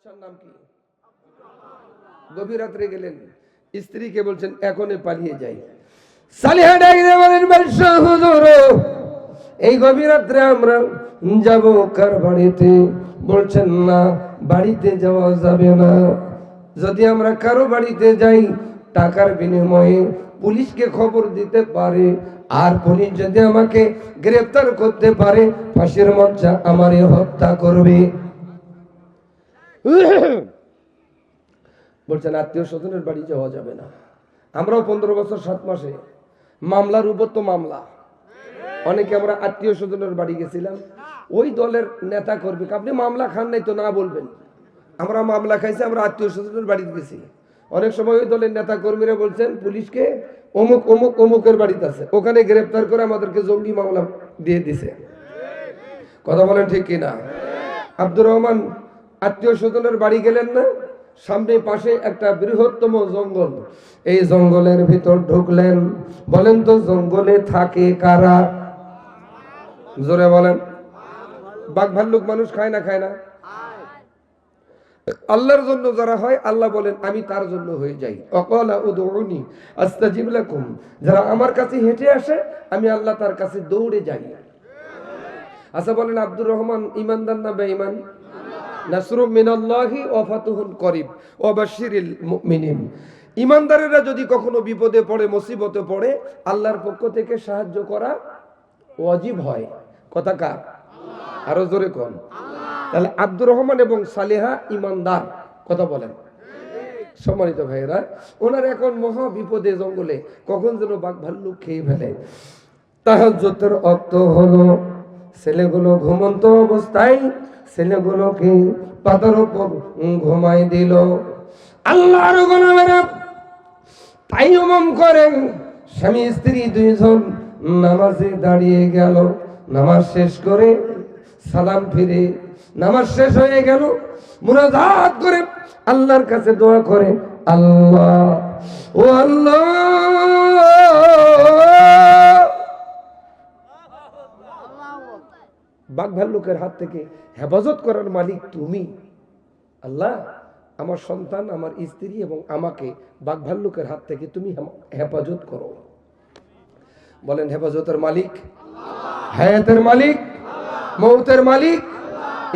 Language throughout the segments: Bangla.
বাচ্চার নাম কি? গভীর রাত্রে গেলেন, স্ত্রীকে বলছেন এখনই পালিয়ে যাই। সালিহা ডাকতে বলেন, বাদশা হুজুর এই গভীর রাত্রে আমরা যাব কার বাড়িতে? বলছেন না, বাড়িতে যাওয়া যাবে না। যদি আমরা কারো বাড়িতে যাই টাকার বিনিময়ে পুলিশকে খবর দিতে পারে, আর পুলিশ যদি আমাকে গ্রেফতার করতে পারে ফাঁসির মঞ্চে আমারে হত্যা করবে। বলছেন আত্মীয় স্বজনের বাড়ি যাওয়া যাবে না। আমরাও 15 বছর 7 মাসে মামলার উপর তো মামলা, অনেকে আমরা আত্মীয় স্বজনের বাড়ি গেছিলাম। ওই দলের নেতা কর্মী, আপনি মামলা খান নাই তো না বলবেন, আমরা মামলা খাইছি, আমরা আত্মীয় স্বজনের বাড়িতে গেছি। অনেক সময় ওই দলের নেতা কর্মীরা বলছেন পুলিশকে অমুক অমুক অমুকের বাড়িতে আছে, ওখানে গ্রেফতার করে আমাদেরকে জঙ্গি মামলা দিয়ে দিছে। কথা বলেন ঠিক কিনা? আব্দুর রহমান আত্মীয় স্বজনের বাড়ি গেলেন না, সামনে পাশে একটা বৃহত্তম জঙ্গল, এই জঙ্গলের ভিতর ঢুকলেন। বলেন তো জঙ্গলে থাকে কারা? জোরে বলেন। বাঘ ভাল্লুক মানুষ খায় না? খায় না? আল্লাহর জন্য যারা হয়, আল্লাহ বলেন আমি তার জন্য হয়ে যাই। অকালা উদউনি আস্তাজিব লাকুম, যারা আমার কাছে হেঁটে আসে আমি আল্লাহ তার কাছে দৌড়ে যাই। আচ্ছা বলেন, আব্দুর রহমান ইমানদার না বেঈমান? নাসরুম মিনাল্লাহি ওয়া ফাতুহুন করিব ওয়া বাশশিরিল মুমিনিন। ইমানদারেরা যদি কখনো বিপদে পড়ে, মুসিবতে পড়ে, আল্লাহর পক্ষ থেকে সাহায্য করা ওয়াজিব হয়। কথা কার? আরো জোরে কোন? তাহলে আব্দুর রহমান এবং সালেহা ইমানদার। কথা বলেন। সম্মানিত ভাইয়েরা, ওনার এখন মহা বিপদে জঙ্গলে, কখন যেন বাঘ ভাল্লুক খেয়ে ফেলে। তাহাজ্জুদের অর্থ হলো ছেলেগুলো ঘুমন্ত অবস্থায় ছেলেগুলোকে পাতার উপর ঘুমাই দিল। আল্লাহর গোলামেরা তায়াম্মুম করেন, স্বামী স্ত্রী দুইজন নামাজে দাঁড়িয়ে গেল। নামাজ শেষ করে সালাম ফিরে নামাজ শেষ হয়ে গেল, মুনাজাত করে আল্লাহর কাছে দোয়া করে, আল্লাহ ও আল্লাহ, বাঘ ভাল্লুকের হাত থেকে হেফাজত করার মালিক তুমি। আল্লাহ, আমার সন্তান, আমার স্ত্রী এবং আমাকে বাঘ ভাল্লুকের হাত থেকে তুমি হেফাজত করো। বলেন, হেফাজতের মালিক, হায়াতের মালিক, মৌতের মালিক,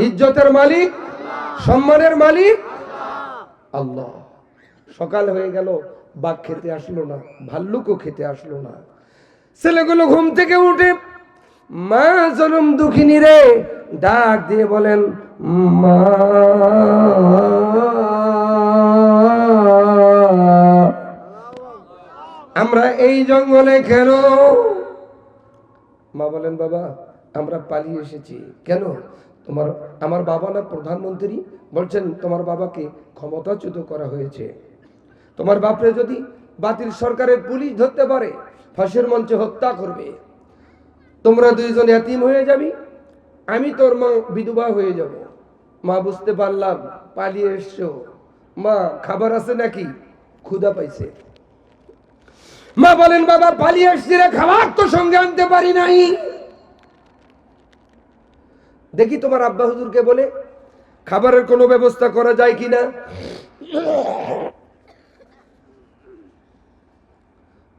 ইজ্জতের মালিক, সম্মানের মালিক আল্লাহ। সকাল হয়ে গেল, বাঘ খেতে আসলো না, ভাল্লুকও খেতে আসলো না। ছেলেগুলো ঘুম থেকে উঠে মা জনম দুঃখিনী রে ডাক দিয়ে বলেন, মা আমরা এই জঙ্গলে কেন? মা বলেন, বাবা আমরা পালিয়ে এসেছি। কেন? আমার বাবা না প্রধানমন্ত্রী? বলছেন তোমার বাবাকে ক্ষমতাচ্যুত করা হয়েছে। তোমার বাপরে যদি বাতিল সরকারের পুলিশ ধরতে পারে ফাঁসির মঞ্চে হত্যা করবে। তোমরা দুইজন এতিম হয়ে যাবি, আমি তোর মা বিধবা হয়ে যাব। মা বুঝতে পারলাম পালিয়ে এসছো। মা খাবার আছে নাকি? ক্ষুধা পাইছে। মা বলেন, বাবা পালিয়ে এসছি রে, খাবার তো সঙ্গে আনতে পারি নাই। দেখি তোমার আব্বা হুজুরকে বলে খাবারের কোনো ব্যবস্থা করা যায় কিনা।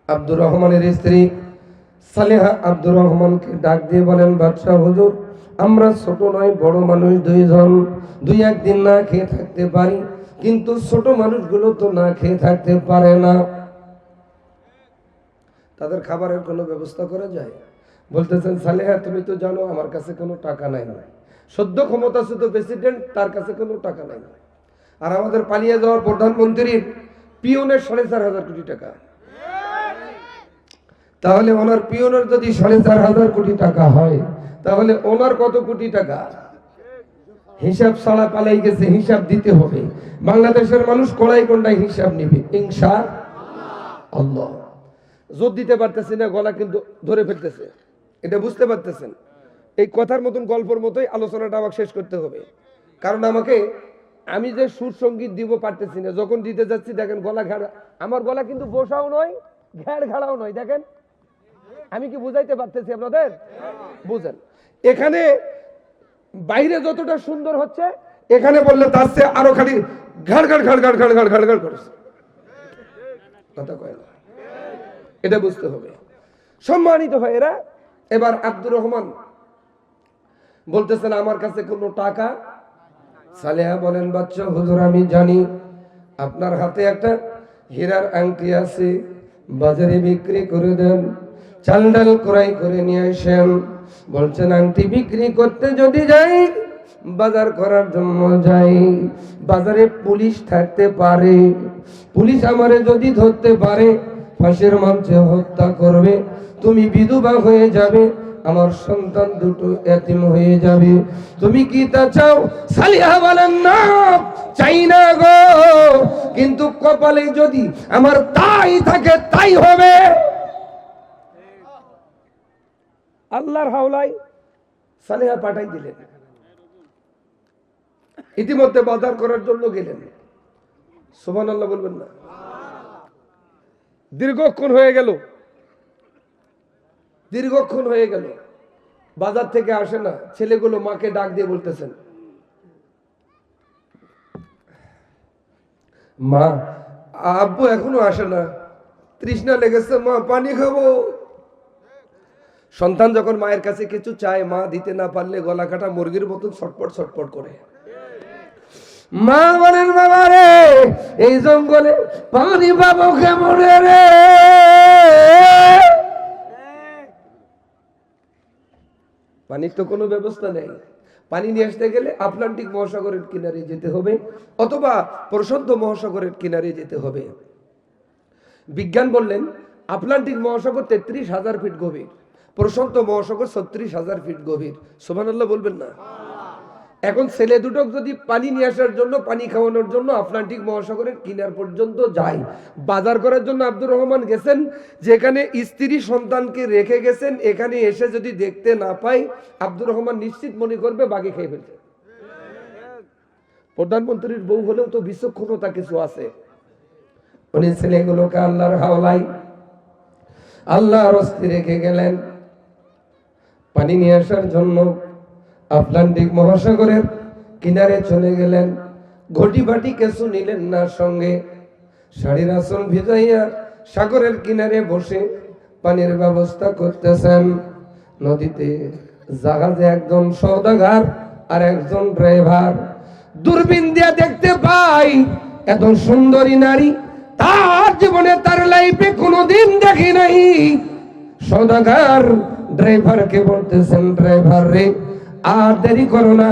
আব্দুর রহমানের স্ত্রী সালেহা আব্দুর রহমানকে ডাক দিয়ে বলেন, বাদশা হুজুর, আমরা ছোট নয় বড় মানুষ দুইজন, 2-1 দিন না খেয়ে থাকতে পারি, কিন্তু ছোট মানুষগুলো তো না খেয়ে থাকতে পারে না। তাদের খাবারের কোনো ব্যবস্থা করা যায়? বলতেছেন, সালেহা তুমি তো জানো আমার কাছে কোনো টাকা নাই, সদ্য ক্ষমতাচ্যুত প্রেসিডেন্ট, তার কাছে কোনো টাকা নাই। আর আমাদের পালিয়ে যাওয়ার প্রধানমন্ত্রীর পিয়নের 4,500 কোটি টাকা। তাহলে ওনার পিয়নের যদি 4,500 কোটি টাকা হয়, তাহলে ওনার কত কোটি টাকা? হিসাব ছাড়া পালাই গেছে, হিসাব দিতে হবে। বাংলাদেশের মানুষ কড়াই কোনটাই হিসাব নিবে ইনশাআল্লাহ। জোর দিতে পারতেছি না, গলা কিন্তু ধরে ফেলতেছে, এটা বুঝতে পারতেছেন। এই কথার মতন গল্পের মতোই আলোচনাটা আমাকে শেষ করতে হবে, কারণ আমি যে সুর সঙ্গীত দিব পারতেছি না। যখন দিতে যাচ্ছি দেখেন গলা ঘাড়া, আমার গলা কিন্তু বসাও নয়, ঘ্যাড় ঘাড়াও নয়। দেখেন আমি কি বুঝাইতে পারতেছি আপনাদের? বুঝেন, এখানে বাইরে যতটা সুন্দর হচ্ছে এখানে বললে তার চেয়ে আরো খালি ঘাড় ঘাড় ঘাড় ঘাড় ঘাড় ঘাড় ঘাড় ঘাড় করছে, কথা কয় না। এটা বুঝতে হবে সম্মানিত ভাইয়েরা। এবার আব্দুর রহমান বলতেছেন আমার কাছে কোনো টাকা। সালেহা বলেন বাচ্চা হুজুর আমি জানি আপনার হাতে একটা হীরার আংটি আছে, বাজারে বিক্রি করে দেন, চাল ডাল ক্রয় করে নিয়ে আসেন। বলছেন আংটি বিক্রি করতে যদি যাই, বাজার করার জন্য যাই, বাজারে পুলিশ থাকতে পারে, পুলিশ আমারে যদি ধরতে পারে ফাঁসির মঞ্চে হত্যা করবে, তুমি বিধবা হয়ে যাবে, আমার সন্তান দুটো এতিম হয়ে যাবে, তুমি কি তা চাও? সালিহা বলেন না, চাই না গো, কিন্তু কপালে যদি আমার তাই থাকে তাই হবে। আল্লাহর হাওলায় সালিহা পাঠাই দিলেন, ইতিমধ্যে বাজার করার জন্য গেলেন। সুবহানাল্লাহ বলবেন না? দীর্ঘক্ষণ হয়ে গেল, দীর্ঘক্ষণ হয়ে গেল, বাজার থেকে আসে না। ছেলেগুলো মাকে ডাক দিয়ে বলতেছেন, মা আব্বু এখনো আসে না, তৃষ্ণা লেগেছে মা, পানি খাবো। সন্তান যখন মায়ের কাছে কিছু চায়, মা দিতে না পারলে গলা কাটা মুরগির মতন ছটপট ছটপট করে। মা বলেন বাবা রে, এই জঙ্গলে পানি পাবো কেমন রে? পানির তো কোনো ব্যবস্থা নেই। পানি নিয়ে আসতে গেলে আটলান্টিক মহাসাগরের কিনারে যেতে হবে অথবা প্রশান্ত মহাসাগরের কিনারে যেতে হবে। বিজ্ঞান বললেন আটলান্টিক মহাসাগর 33,000 ফিট গভীর, প্রশান্ত মহাসাগর 36,000 ফিট গভীর। সুবহানাল্লাহ বলবেন না? এখন ছেলে দুটো যদি পানি নিয়ে আসার জন্য, পানি খাওয়ানোর জন্য আটলান্টিক মহাসাগরের কিনার পর্যন্ত যায়, বাজার করার জন্য আব্দুর রহমান গেছেন, যেখানে স্ত্রী সন্তানকে রেখে গেছেন, এখানে এসে যদি দেখতে না পাই, আব্দুর রহমান নিশ্চিত মনে করবে বাগে খেয়ে ফেলছে। প্রধানমন্ত্রীর বউ হলেও তো বিচক্ষণতা কিছু আছে। উনি ছেলেগুলোকে আল্লাহর হাওলায়, আল্লাহর হস্তে রেখে গেলেন। পানি নিয়ে আসার জন্য আটলান্টিক মহাসাগরের কিনারে চলে গেলেন। ঘটি বাটি কিছু নিলেন না সঙ্গে, শাড়ির আসন ভিজাইয়া সাগরের কিনারে বসে পানির ব্যবস্থা করতেছেন। নদীতে জাহাজে একজন সওদাগর আর একজন ড্রাইভার। দূরবীন দিয়ে দেখতে পাই এত সুন্দরী নারী তার জীবনে, তার লাইফে কোনোদিন দেখি নাই। সওদাগর ড্রাইভারকে বলতেছেন, ড্রাইভার রে আর দেরি করো না,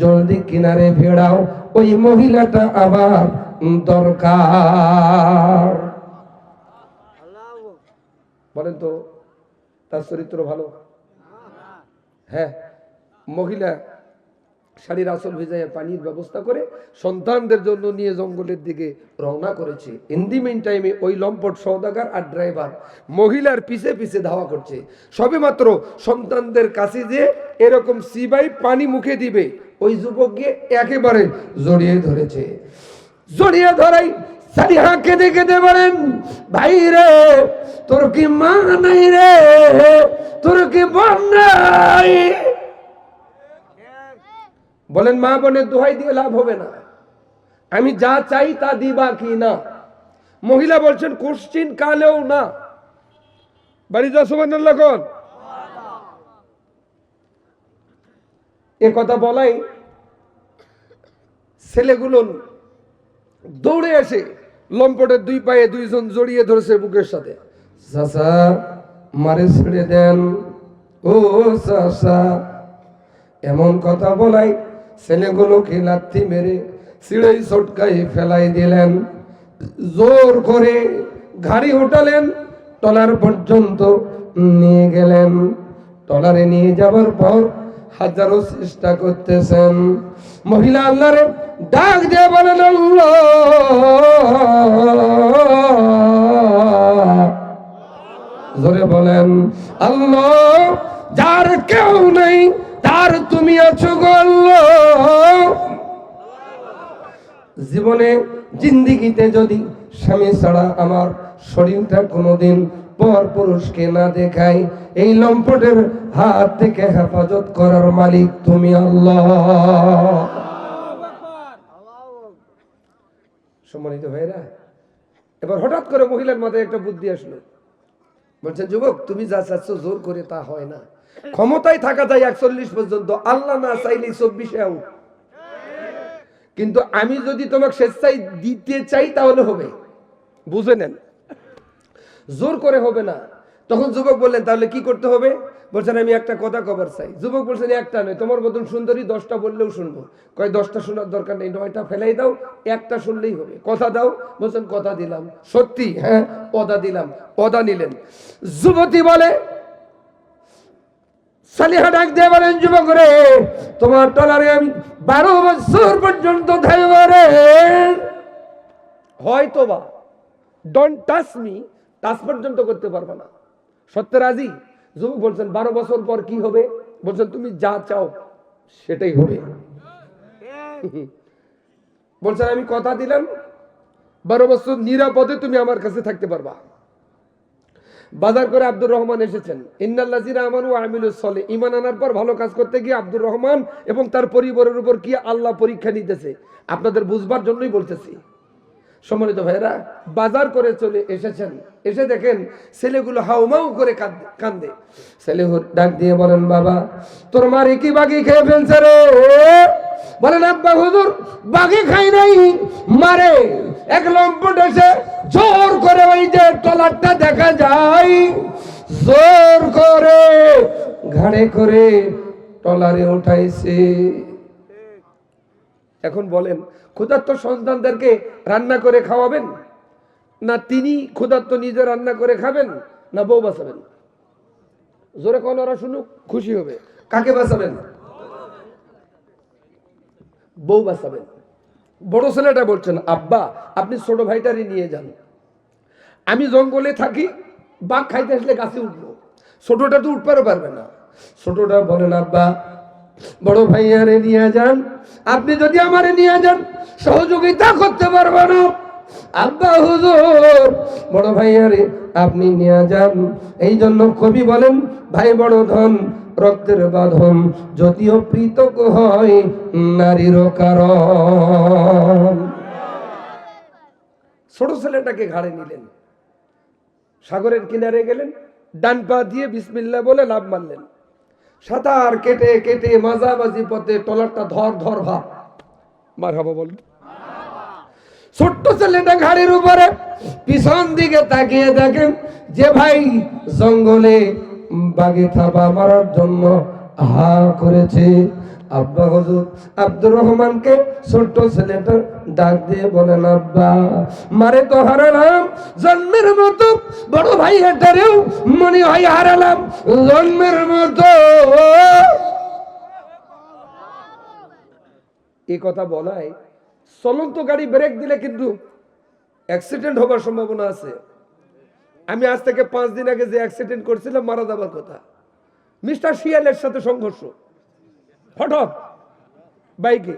জলদি কিনারে ফেরাও, ওই মহিলাটা আবার দরকার। বলেন তো তার চরিত্র ভালো? হ্যাঁ, মহিলা শাড়ির আসল ভিজাইয়া পানির ব্যবস্থা করে সন্তানদের জন্য নিয়ে জঙ্গলের দিকে রওনা করেছে। ইন দি মিন টাইমে ওই লম্পট সওদাগর আর ড্রাইভার মহিলার পিছে পিছে ধাওয়া করছে। সবে মাত্র সন্তানদের কাছে যে এরকম সিবাই পানি মুখে দিবে, ওই যুবক গিয়ে একেবারে জড়িয়ে ধরেছে। জড়িয়ে ধরাই সালিহা কেঁদে কেঁদে বলেন, ভাই রে তোর কি মা নাই রে, তোর কি বোন নাই? বলেন মা বোনের দোহাই দিয়ে লাভ হবে না, আমি যা চাই তা দিবা কি না? মহিলা বলছেন কোশ্চিন কালেও না। বাড়ি যা সুবহানাল্লাহ কোন? এ কথা বলাই ছেলেগুলো দৌড়ে এসে লম্পটের দুই পায়ে দুইজন জড়িয়ে ধরেছে বুকের সাথে। চাচা মারে ছেড়ে দেন, ও চাচা, এমন কথা বলাই ছেলেগুলোকে লাথি মেরে সিঁড়ি ছটকাই ফেলাই দিলেন। জোর করে গাড়ি উঠালেন, টলার পর্যন্ত নিয়ে গেলেন। টলারে নিয়ে যাবার পর হাজারো চেষ্টা করতেছেন। মহিলা আল্লাহরে ডাক দিয়ে বলেন, আল্লাহ জোরে বলেন, আল্লাহ যার কেউ নেই তার তুমি আছো গো আল্লাহ। জীবনে জিন্দিগিতে যদি স্বামী ছাড়া আমার শরীরটা কোনোদিন পর পুরুষকে না দেখাই, এই লম্পটের হাত থেকে হেফাজত করার মালিক তুমি আল্লাহ। সম্মানিত ভাইরা, এবার হঠাৎ করে মহিলার মাথায় একটা বুদ্ধি আসলো। বলছেন, যুবক তুমি যা চাচ্ছ জোর করে তা হয় না, ক্ষমতায় থাকা যায় 41 পর্যন্ত, আল্লাহ না চাইলে 24-এ আউট। কিন্তু আমি যদি তোমাকে স্বেচ্ছায় দিতে চাই তাহলে হবে, বুঝে নেন, জোর করে হবে না। তখন যুবক বললেন, তাহলে কি করতে হবে? বলছেন, আমি একটা কথা কবার চাই। যুবক বলছেন, একটা নয়, তোমার মতন সুন্দরী 10টা বললেও শুনবো। কয় 10টা শোনার দরকার নেই, 9টা ফেলাই দাও, একটা শুনলেই হবে। কথা দাও? বলছেন, কথা দিলাম। সত্যি? হ্যাঁ, ওদা দিলাম। ওদা নিলেন। যুবতী বলে, সালিহা ডাক দিয়ে বলেন, যুবক রে, তোমার টলারে আমি 12 বছর পর্যন্ত থাকবো রে। হয়তো বা ডোন্ট টাচ মি, টাচ পর্যন্ত করতে পারবে না। সত্যি রাজি? যুবক বলছেন, 12 বছর পর কি হবে? বলছেন, তুমি যা চাও সেটাই হবে। বলছেন, আমি কথা দিলাম 12 বছর নিরাপদে তুমি আমার কাছে থাকতে পারবা। বাজার করে আব্দুর রহমান এসেছেন। ইন্নাল্লাযিনা আমানু ওয়া আমিলুস সলিহ, ঈমান আনার পর ভালো কাজ করতে গিয়ে আব্দুর রহমান এবং তার পরিবারের উপর কি আল্লাহ পরীক্ষা নিতেছে, আপনাদের বুঝবার জন্যই বলতেছি। সম্মানিত ভাইরা, বাজার করে চলে এসেছেন, এসে দেখেন ছেলেগুলো হাউমাউ করে কান্দে। ছেলে ডাক দিয়ে বলেন, বাবা তোর মারে কি বাঘি খেয়ে ফেলছে রে? বলেন, আব্বা হুজুর বাঘি খাই নাই, মারে এক লম্পট এসে জোর করে ওই যে টলারটা দেখা যায়, জোর করে ঘাড়ে করে টলারে উঠাইছে। এখন বলেন, ক্ষুধার্ত সন্তানদেরকে রান্না করে খাওয়াবেন, না তিনি ক্ষুধার্ত নিজে রান্না করে খাবেন, না বউ বাঁচাবেন? জোরে কোন, ওরা শুনুক, খুশি হবে। কাকে বাঁচাবেন? বউ বাঁচাবেন। বড় ছেলেটা বলছেন, আব্বা আপনি ছোট ভাইটারই নিয়ে যান, আমি জঙ্গলে থাকি, বাঘ খাইতে আসলে গাছে উঠবো, ছোটটা তো উঠতে পারবে না। ছোটটা বলেন, আব্বা বড় ভাইয়ারে নিয়ে যান, আপনি যদি আমারে নিয়ে যান সহযোগিতা করতে পারবো না। আব্বা হুজুর বড় ভাইয়ারে আপনি নিয়ে যান। এই জন্য কবি বলেন, ভাই বড় ধন রক্তের বাঁধন, যদিও পৃথক হয় নারীরও কারণ। ছোট ছেলেটাকে ঘাড়ে নিলেন, সাগরের কিনারে গেলেন, ডান পা দিয়ে বিসমিল্লাহ বলে লাফ মারলেন। সাঁতার কেটে কেটে মাঝামাঝি পথে টলারটা ধর ধর ভাব, মারহাবা বলেন। ছোট্ট ছেলেটা ঘাড়ির উপরে, পিছন দিকে তাকিয়ে দেখেন যে ভাই জঙ্গলে বাঘে থাবা মারার জন্য হা করেছে। আব্বা হুজুর আব্দুর রহমানকে ছোট্ট ছেলেটা ডাক দিয়ে বলেন, আব্বা মারে তো হারালাম জন্মের মতো, বড় ভাই হেটারেও মনে হয় হারালাম জন্মের মতো। এই কথা বলায় চলন্ত গাড়ি ব্রেক দিলে কিন্তু অ্যাক্সিডেন্ট হবার সম্ভাবনা আছে। আমি আজ থেকে 5 দিন আগে যে অ্যাক্সিডেন্ট করছিলাম, মারা যাবার কথা, মিস্টার শিয়ালের সাথে সংঘর্ষ হঠাৎ বাইকে,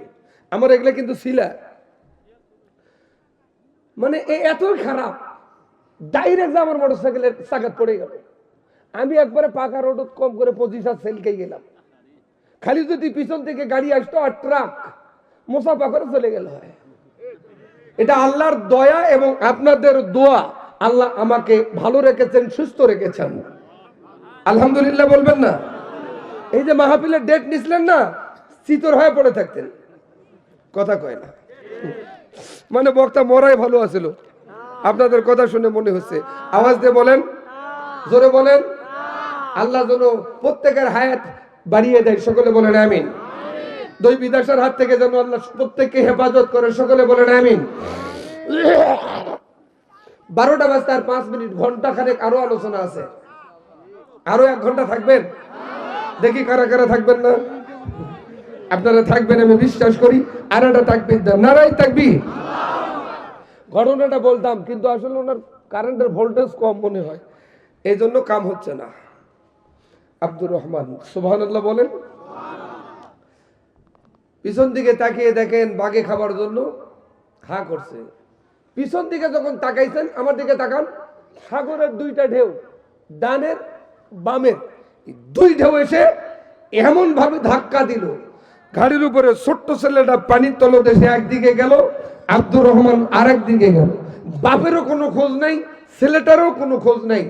আমার এগুলা কিন্তু ছিল, মানে এতই খারাপ, ডাইরেক্ট আমার মোটরসাইকেলের চাকাত পড়ে গেল। আমি একবারে পাকা রোড কম করে 25 সেলকে গেলাম, খালি যদি পিছন থেকে গাড়ি আসতো আর ট্রাক মোসাফা করে চলে গেল হয়। এটা আল্লাহর দয়া এবং আপনাদের দোয়া, আল্লাহ আমাকে ভালো রেখেছেন, সুস্থ রেখেছেন, আলহামদুলিল্লাহ বলবেন না? এই যে মাহফিলের ডেট নিছিলেন না, চিতর হয়ে পড়ে থাকতেন, কথা কয় না, মানে বক্তা মরাই ভালো আছিল, আপনাদের কথা শুনে মনে হচ্ছে। আওয়াজ দিয়ে বলেন, জোরে বলেন। আল্লাহ যেন প্রত্যেকের হায়াত বাড়িয়ে দেয়, সকলে বলেন আমিন। দুই বিদেশের হাত থেকে যেন আল্লাহ প্রত্যেককে হেফাজত করে, সকলে বলেন আমিন। 12টা বাজতে আর 5 মিনিট, ঘন্টা খানেক আরো আলোচনা আছে, আরো 1 ঘন্টা থাকবেন, দেখি কারা কারা থাকবেন না। আপনারা থাকবেন আমি বিশ্বাস করি। আর একটা তাকবীর দেন, নারায়ে তাকবীর। ঘটনাটা বলতাম, কিন্তু আসলে ওনার কারেন্টের ভোল্টেজ কম মনে হয়, এই জন্য কাম হচ্ছে না। আব্দুর রহমান সুবহানাল্লাহ বলেন। পিছন দিকে তাকিয়ে দেখেন বাঘে খাবার জন্য হা করছে। পিছন দিকে যখন তাকাইছেন, আমার দিকে তাকান, সাগরের 2টা ঢেউ, ডানের বামের 2 ঢেউ এসে এমন ভাবে ধাক্কা দিল, গাড়ির উপরে ছোট্ট ছেলেটা পানির তলদেশে একদিকে গেল, আব্দুর রহমান আরেক দিকে গেল, বাপেরও কোনো খোঁজ নাই, ছেলেটারও কোনো খোঁজ নাই।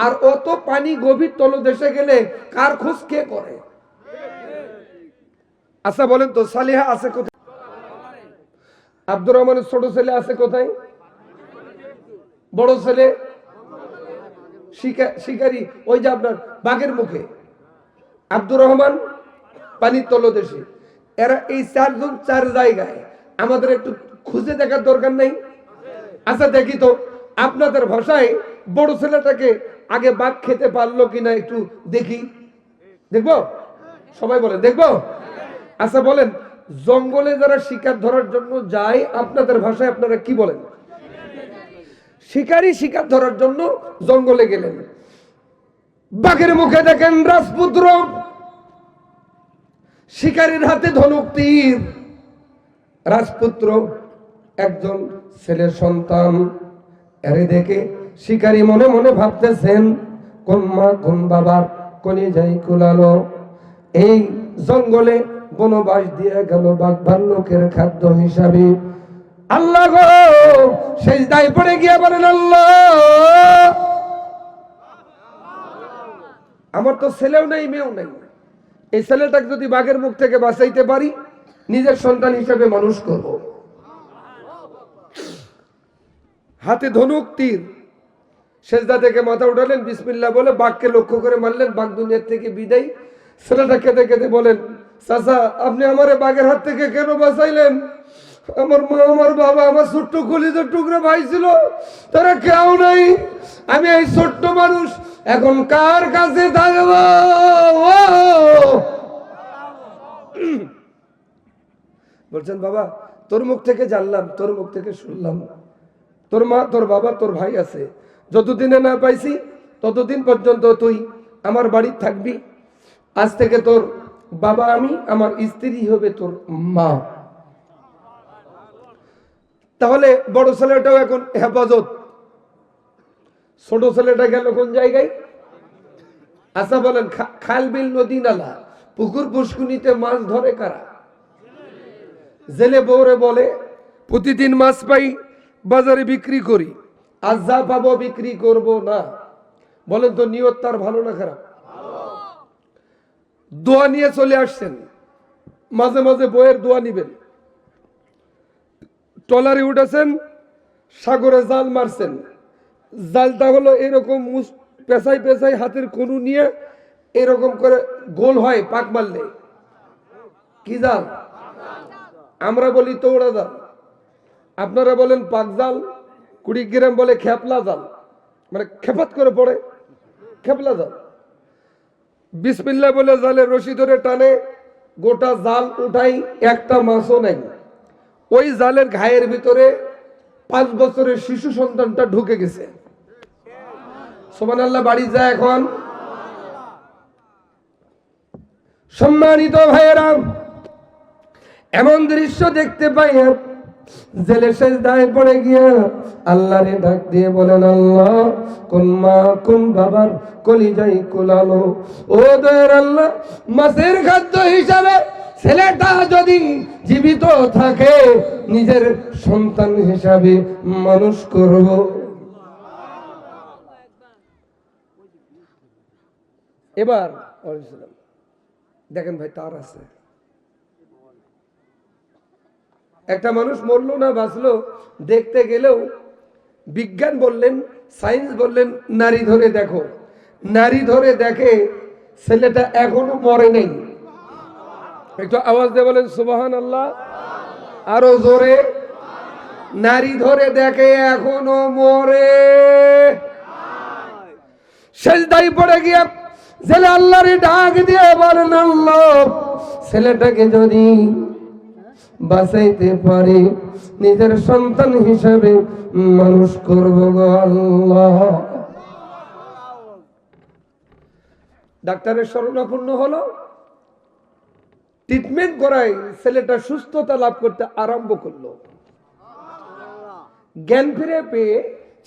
আর অত পানি গভীর তলদেশে গেলে কার খোঁজ কে করে? আচ্ছা বলেন তো, সালিহা আছে কোথায়? আব্দুর রহমানের ছোট ছেলে আছে কোথায়? বড় ছেলে শিকারি, ওই যে আপনার বাঘের মুখে। আব্দুর রহমান পানির তলদেশে। এরা এই চারজন চার জায়গায়, আমাদের একটু খুঁজে দেখার দরকার নেই? আচ্ছা দেখি তো আপনাদের ভাষায় বড় ছেলেটাকে আগে বাঘ খেতে পারলো কিনা একটু দেখি। দেখবো? সবাই বলে দেখবো? আচ্ছা বলেন, জঙ্গলে যারা শিকার ধরার জন্য যায় আপনাদের ভাষায় আপনারা কি বলেন? শিকারী শিকার ধরার জন্য জঙ্গলে গেলেন, বাঘের মুখে দেখেন রাজপুত্র, শিকারীর হাতে ধনুক তীর। রাজপুত্র একজন ছেলের সন্তান, এরে দেখে শিকারী মনে মনে ভাবতেছেন, কোন মা কোন বাবার কলিজাই কুলালো, এই জঙ্গলে বনবাস দিয়ে গেল বাঘ ভাল্লুকের খাদ্য হিসাবে। আল্লাহ গো, সেজদায় পড়ে গিয়ে বলেন, আল্লাহ আমার তো ছেলেও নেই মেয়েও নেই, এই ছেলেটাকে যদি বাঘের মুখ থেকে বাঁচাইতে পারি নিজের সন্তান হিসেবে মানুষ করব। হাতে ধনুক তীর, সেজদা থেকে মাথা উঠালেন, বিসমিল্লাহ বলে বাঘকে লক্ষ্য করে মারলেন, বাঘ দুনিয়ার থেকে বিদায়। ছেলেটা কেঁদে কেঁদে বলেন, চাচা আপনি আমারে বাঘের হাত থেকে কেন বাঁচাইলেন? আমার মা আমার বাবা আমার ছোট্ট কলিজার টুকরা ভাই ছিল, তারা কেউ নাই, আমি এই ছোট্ট মানুষ এখন কার কাছে থাকব? বলছেন বাবা তোর মুখ থেকে জানলাম, তোর মুখ থেকে শুনলাম, তোর মা তোর বাবা তোর ভাই আছে, যতদিনে না পাইছি ততদিন পর্যন্ত তুই আমার বাড়ি থাকবি। আজ থেকে তোর বাবা আমি, আমার স্ত্রী হবে তোর মা। তাহলে বড় ছেলেটাও এখন হেফাজত, ছোট ছেলেটা গেল কোন জায়গায়? আচ্ছা বলেন, খাল বিল নদী নালা পুকুর পুষ্কুনিতে মাছ ধরে কারা? জেলে বউরে বলে প্রতিদিন মাছ পাই বাজারে বিক্রি করি, আজ যা পাবো বিক্রি করব না। বলেন তো নিয়ত তার ভালো না খারাপ? দোয়া নিয়ে চলে আসছেন, মাঝে মাঝে বইয়ের দোয়া নিবেন। ট্রলারে উঠেছেন, সাগরে জাল মারছেন, জালটা হলো এরকম পেঁচাই পেঁচাই হাতের কনু নিয়ে এরকম করে গোল হয় পাক মারলে। কি জাল? আমরা বলি তৌড়া জাল, আপনারা বলেন পাক জাল, কুড়িগ্রাম বলে খেপলা জাল, মানে খেপাত করে পড়ে খেপলা জাল। বিসমিল্লাহ বলে জালের রশি ধরে টানে, গোটা জাল উঠাই, একটা মাছও নাই। ওই জালের ঘায়ের ভিতরে 5 বছরের শিশু সন্তানটা ঢুকে গেছে। সুবহানাল্লাহ, বাড়ি যায় এখন। সম্মানিত ভাইয়েরা, এমন দৃশ্য দেখতে পাই, জেলে সেজদায় পড়ে গিয়া আল্লাহরে ডাক দিয়ে বলেন, আল্লাহ কোন মা কোন বাবার কলিজাই কুলালো, ও দয়ার আল্লাহ মাছের খাদ্য হিসাবে ছেলেটা যদি জীবিত থাকে নিজের সন্তান হিসাবে মানুষ করব। এবার দেখেন ভাই, তার আছে একটা মানুষ মরলো না বাঁচলো দেখতে গেলেও বিজ্ঞান বললেন, সায়েন্স বললেন নারী ধরে দেখো, নারী ধরে দেখে ছেলেটা এখনো মরে নাই। একটু আওয়াজ দিয়ে বলেন সুবহানাল্লাহ, আরো জোরে। নারী ধরে দেখে এখনো মরে। সেজদায় পড়ে গিয়া ছেলে আল্লাহর ডাক দিয়ে বলেন, আল্লাহ ছেলেটাকে যদি বাঁচাইতে পারি নিজের সন্তান হিসাবে মানুষ করব গো আল্লাহ। ডাক্তারের শরণাপন্ন হলো, ট্রিটমেন্ট করাই, ছেলেটা সুস্থতা লাভ করতে আরম্ভ করলো। জ্ঞান ফিরে পেয়ে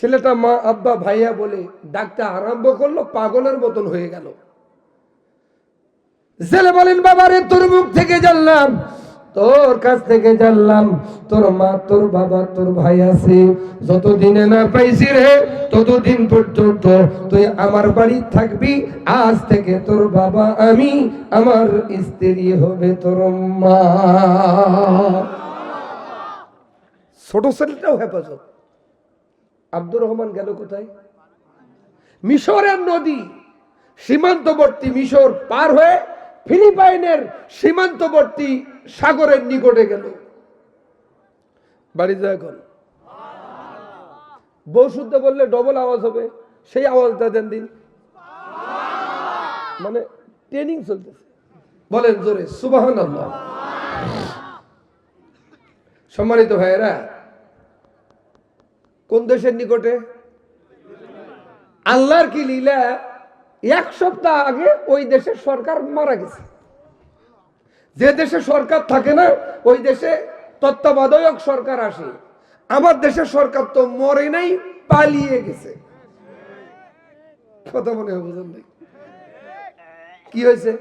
ছেলেটা মা আব্বা ভাইয়া বলে ডাকতে আরম্ভ করলো, পাগলের মতন হয়ে গেল। ছেলে বলেন, বাবা রে তোর মুখ থেকে জানলাম তোর কাছ থেকে জানলাম তোর মা, তোর বাবা, তোর ভাই আছে, যতদিনে না পাইছি রে ততদিন পর্যন্ত তুই আমার বাড়ি থাকবি। আজ থেকে তোর বাবা আমি, আমার স্ত্রী হবে তোর মা। ছোট ছেলেটাও হেফাজত। আব্দুর রহমান গেল কোথায়? মিশরের নদী সীমান্তবর্তী মিশর পার হয়ে ফিলিপাইনের সীমান্তবর্তী সাগরের নিকটে গেল। বাড়ি যায় এখন। বউ শুদ্ধ বললে ডবল আওয়াজ হবে, সেই আওয়াজটা দেন দিন। মানে ট্রেনিং চলতেছে, বলেন জোরে সুবহানাল্লাহ। সম্মানিত ভাইয়েরা, কোন দেশের নিকটে? আল্লাহর কি লীলা, এক সপ্তাহ আগে ওই দেশের সরকার মারা গেছে। যে দেশে সরকার থাকে না ওই দেশে তত্ত্বাবধায়ক সরকার আসে। আমার দেশের সরকার তো মরে নাই, পালিয়ে গেছে। কথা মনে হয় বুঝেন নাই? কি হয়েছে?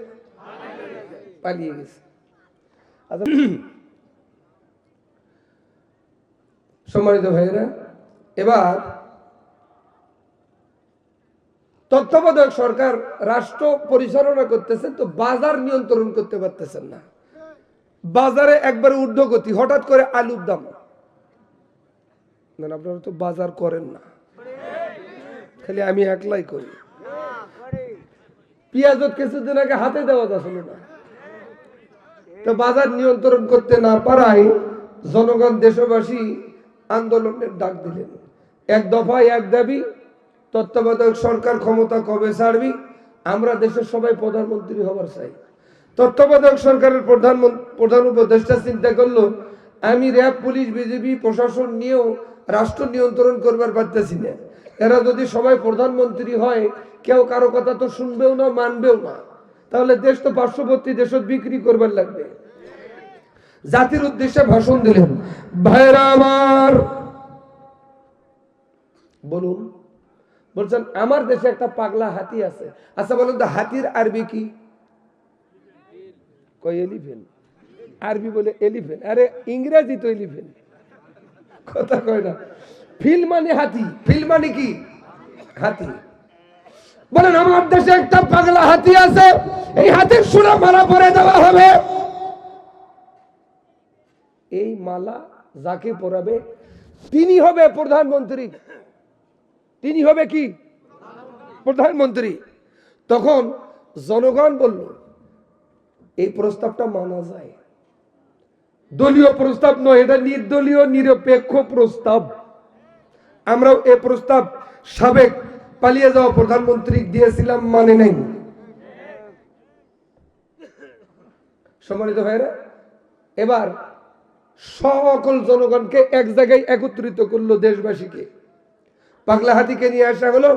পালিয়ে গেছে। আচ্ছা সম্মানিত ভাইয়েরা, এবার তত্ত্বাবধায়ক সরকার রাষ্ট্র পরিচালনা করতেছেন, তো বাজার নিয়ন্ত্রণ করতে পারতেছেন না। বাজারে একবারে ঊর্ধ্বগতি, হঠাৎ করে আলুর দাম। আপনারা তো বাজার করেন না, খালি আমি একলাই করি। পেঁয়াজ কিছুদিন আগে হাতে দেওয়া যাচ্ছিল না, তো বাজার নিয়ন্ত্রণ করতে না পারায় জনগণ দেশবাসী আন্দোলনের ডাক দিলেন। এক দফায় এক দাবি, তত্ত্বাবধায়ক সরকার ক্ষমতা কবে ছাড়বি? আমরা দেশের সবাই প্রধানমন্ত্রী হবার চাই। তত্ত্বাবধায়ক সরকারের প্রধান উপদেষ্টা চিন্তা করলো, আমি র্যাব, পুলিশ, বিজেপি, প্রশাসন নিয়েও রাষ্ট্র নিয়ন্ত্রণ করবার পারতেছি না। এরা যদি সবাই প্রধানমন্ত্রী হয়, কেউ কারো কথা তো শুনবেও না, মানবেও না। তাহলে দেশ তো পার্শ্ববর্তী দেশত বিক্রি করবার লাগবে। জাতির উদ্দেশ্যে ভাষণ দিলেন। ভাইরা আমার, বলুন, বলছেন আমার দেশে একটা পাগলা হাতি আছে। আচ্ছা বলুন তো, হাতির আরবি কি? কয় এলিফেন্ট। আরবি বলে এলিফেন্ট। আরে ইংরেজি তো এলিফেন্ট। কথা কয় না। ফিল মানে হাতি, ফিল মানে কি? হাতি। বলেন আমার দেশে একটা পাগলা হাতি আছে, এই হাতির সুরা মালা পরে দেওয়া হবে। এই মালা যাকে পরাবে তিনি হবে প্রধানমন্ত্রী। তিনি হবে কি? প্রধানমন্ত্রী। তখন জনগণ বলল, এই প্রস্তাবটা মানা যায়। দলীয় প্রস্তাব নয়, এটা নির্দলীয় নিরপেক্ষ প্রস্তাব। আমরাও এই প্রস্তাব সাবেক পালিয়ে যাওয়া প্রধানমন্ত্রী দিয়েছিলাম, মানে নাই। সম্মানিত ভাইরা, এবার সকল জনগণকে এক জায়গায় একত্রিত করলো, দেশবাসীকে। পাগলা হাতিকে নিয়ে আসা হলো,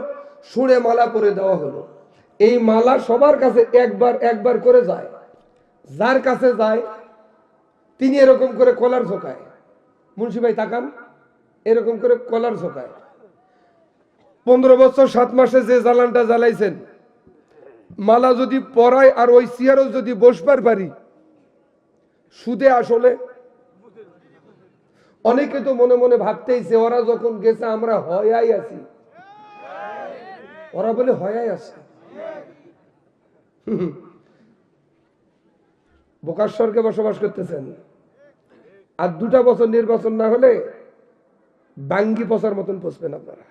সুরে মালা পরে দেওয়া হলো। এই মালা সবার কাছে একবার একবার করে যায়। যার কাছে যায় তিনি এরকম করে কলার ঝোঁকায়। মুন্সি ভাই তাকান, এরকম করে কলার ঝোঁকায়। 15 বছর 7 মাসে যে জ্বালানটা জ্বালাইছেন, মালা যদি পরায় আর ওই চেয়ারও যদি বসবার পারি, সুদে আসলে অনেকে তো মনে মনে ভাবতেইছে, ওরা যখন গেছে আমরা হয়াই আছি। ওরা বলে হয়াই আছে। বোকাশ্বরকে বসবাস করতেছেন। আর 2টা বছর নির্বাচন না হলে বাঙ্গি পচার মতন পচবেন আপনারা।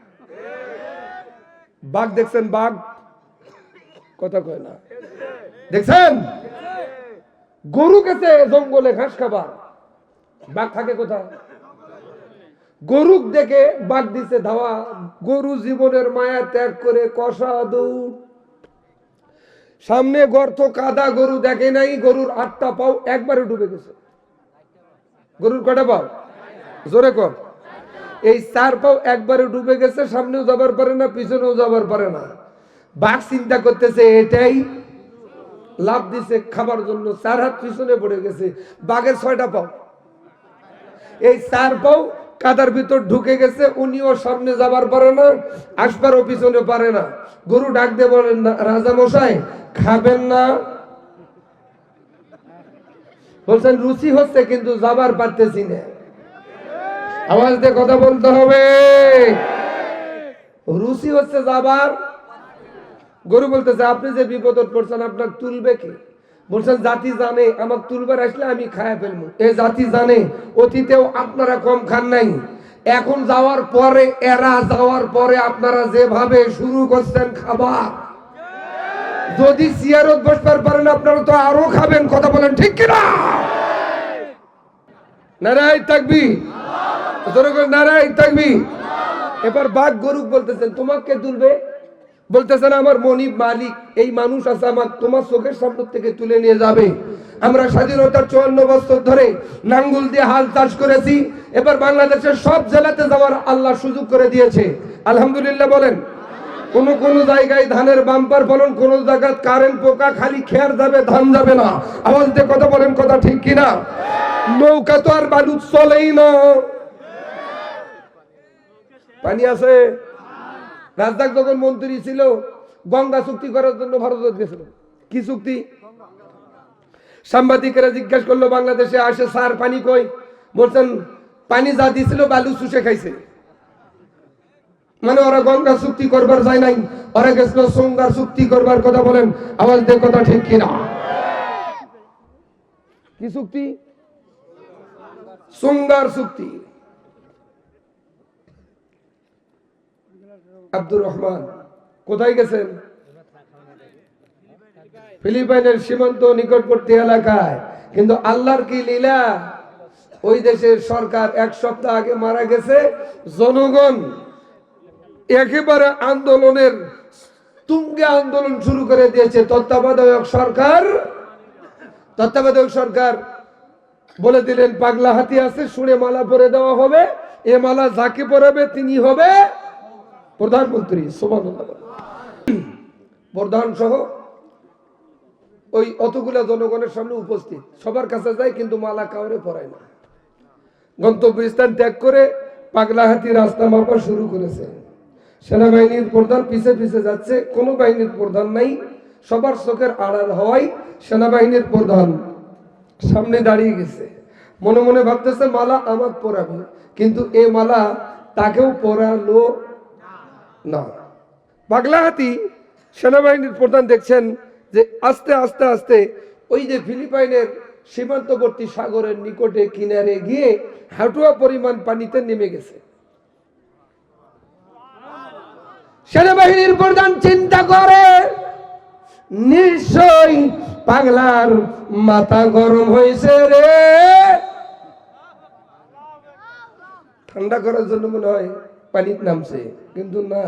বাঘ দেখছেন? বাঘ কথা কয় না, দেখছেন? গরু গেছে জঙ্গলে ঘাস খাবার, বাঘ থাকে কোথায়? গরুক দেখে বাঘ দিছে ধাওয়া। গরু জীবনের মায়া ত্যাগ করে কষা দৌড়। সামনে গর্ত, কাদা, গরু দেখে নাই। গরুর 8টা পাও একবারে ডুবে গেছে। গরুর কটা পাও? জোরে কর। এই 4 পাও একবারে ডুবে গেছে। সামনেও যাবার পারে না, পিছনেও যাবার পারে না। বাঘ চিন্তা করতেছে এটাই লাভ দিছে খাবার জন্য। 4 হাত পিছনে পড়ে গেছে। বাঘের 6টা পাও। এই 4 পাও কাদার ভিতর ঢুকে গেছে। উনিও সামনে যাবার পারে না, আসবারও পিছনে পারে না। গরু ডাক দিয়ে বলেন, রাজা মশাই খাবেন না? বলছেন রুচি হচ্ছে কিন্তু যাবার পারতেছি না। আওয়াজ দিয়ে কথা বলতে হবে। রুচি হচ্ছে যাবার। গরু বলতেছে আপনি যে বিপদত পড়ছেন আপনার তুলবে কি? বলছেন জাতি জানে আমার তুলবার আসলে আমি খায়া ফেলবো। এই জাতি জানে অতীতেও আপনারা কম খান নাই, এখন যাওয়ার পরে এরা যাওয়ার পরে আপনারা যেভাবে শুরু করছেন খাবার, যদি চেয়ারত বসবার পারেন আপনারা তো আরো খাবেন। কথা বলেন ঠিক কিনা? নারায়ে তাকবীর, নারায়ে তাকবীর। এবার বাঘ গরু বলতেছেন তোমাকে তুলবে? বলতেছেন আমার মনিব মালিক এই মানুষ আছে আমার তোমার চোখের সামনে থেকে তুলে নিয়ে যাবে। আমরা স্বাধীনতার 54 বছর ধরে নাঙ্গল দিয়ে হাল চাষ করেছি, এবার বাংলাদেশের সব জেলাতে যাওয়ার আল্লাহ সুযোগ করে দিয়েছে। আলহামদুলিল্লাহ বলেন। কোন কোন জায়গায় ধানের বাম্পার ফলন, কোন জায়গায় কারেন্ট পোকা, খালি খেয়ার যাবে ধান যাবে না। আওয়াজ দিয়ে কথা বলেন, কথা ঠিক কিনা? নৌকা তো আর বালু চলেই না। পানি আছে। রাজদাক যখন মন্ত্রী ছিল গঙ্গা চুক্তি করার জন্য ভারত গেছিল। কি চুক্তি? সাংবাদিকেরা জিজ্ঞাসা করলো বাংলাদেশে আসে স্যার পানি কই? বলছেন পানি যা দিছিল বালু চুষে খাইছে। মানে ওরা গঙ্গা চুক্তি করবার যায় নাই, ওরা গেছিল সঙ্গার চুক্তি করবার। কথা বলেন আওয়াজ দিয়ে কথা ঠিক কিনা? কি চুক্তি? সঙ্গার চুক্তি। আব্দুর রহমান কোথায় গেছেন? ফিলিপাইনের সীমান্ত নিকটবর্তী এলাকায়। কিন্তু আল্লাহর কি লীলা, ওই দেশের সরকার 1 সপ্তাহ আগে মারা গেছে। জনগণ একেবারে আন্দোলনের তুঙ্গে আন্দোলন শুরু করে দিয়েছে। তত্ত্বাবধায়ক সরকার বলে দিলেন পাগলা হাতি আছে, শুনে মালা পরে দেওয়া হবে। এ মালা যাকে পরাবে তিনি হবে প্রধানমন্ত্রী। সুবহানাল্লাহ। প্রধান সহ ওই অতগুলা জনগণের সামনে উপস্থিত, সবার কাছে যায় কিন্তু মালা কাউরে পরায় না। গন্তব্যস্থান ত্যাগ করে পাগলা হাতি রাস্তা মাপা শুরু করেছে। সেনাবাহিনীর প্রধান পিছে পিছে যাচ্ছে, কোনো বাহিনীর প্রধান নাই। সবার চোখের আড়াল হওয়ায় সেনাবাহিনীর প্রধান সামনে দাঁড়িয়ে গেছে। মনে মনে ভাবতেছে মালা আমার পরাবে, কিন্তু এ মালা তাকেও পরালো না। পাগলা হাতি সেনাবাহিনীর প্রধান দেখছেন যে আস্তে আস্তে আস্তে ওই যে ফিলিপাইনের সীমান্তবর্তী সাগরের নিকটে কিনারে গিয়ে হাঁটুয়া পরিমাণ পানিতে নেমে গেছে। সেনাবাহিনীর প্রধান চিন্তা করে নিশ্চয়ই পাগলার মাথা গরম হয়েছে রে। ঠান্ডা করার জন্য মনে হয় পানিতে নামছে, কিন্তু না,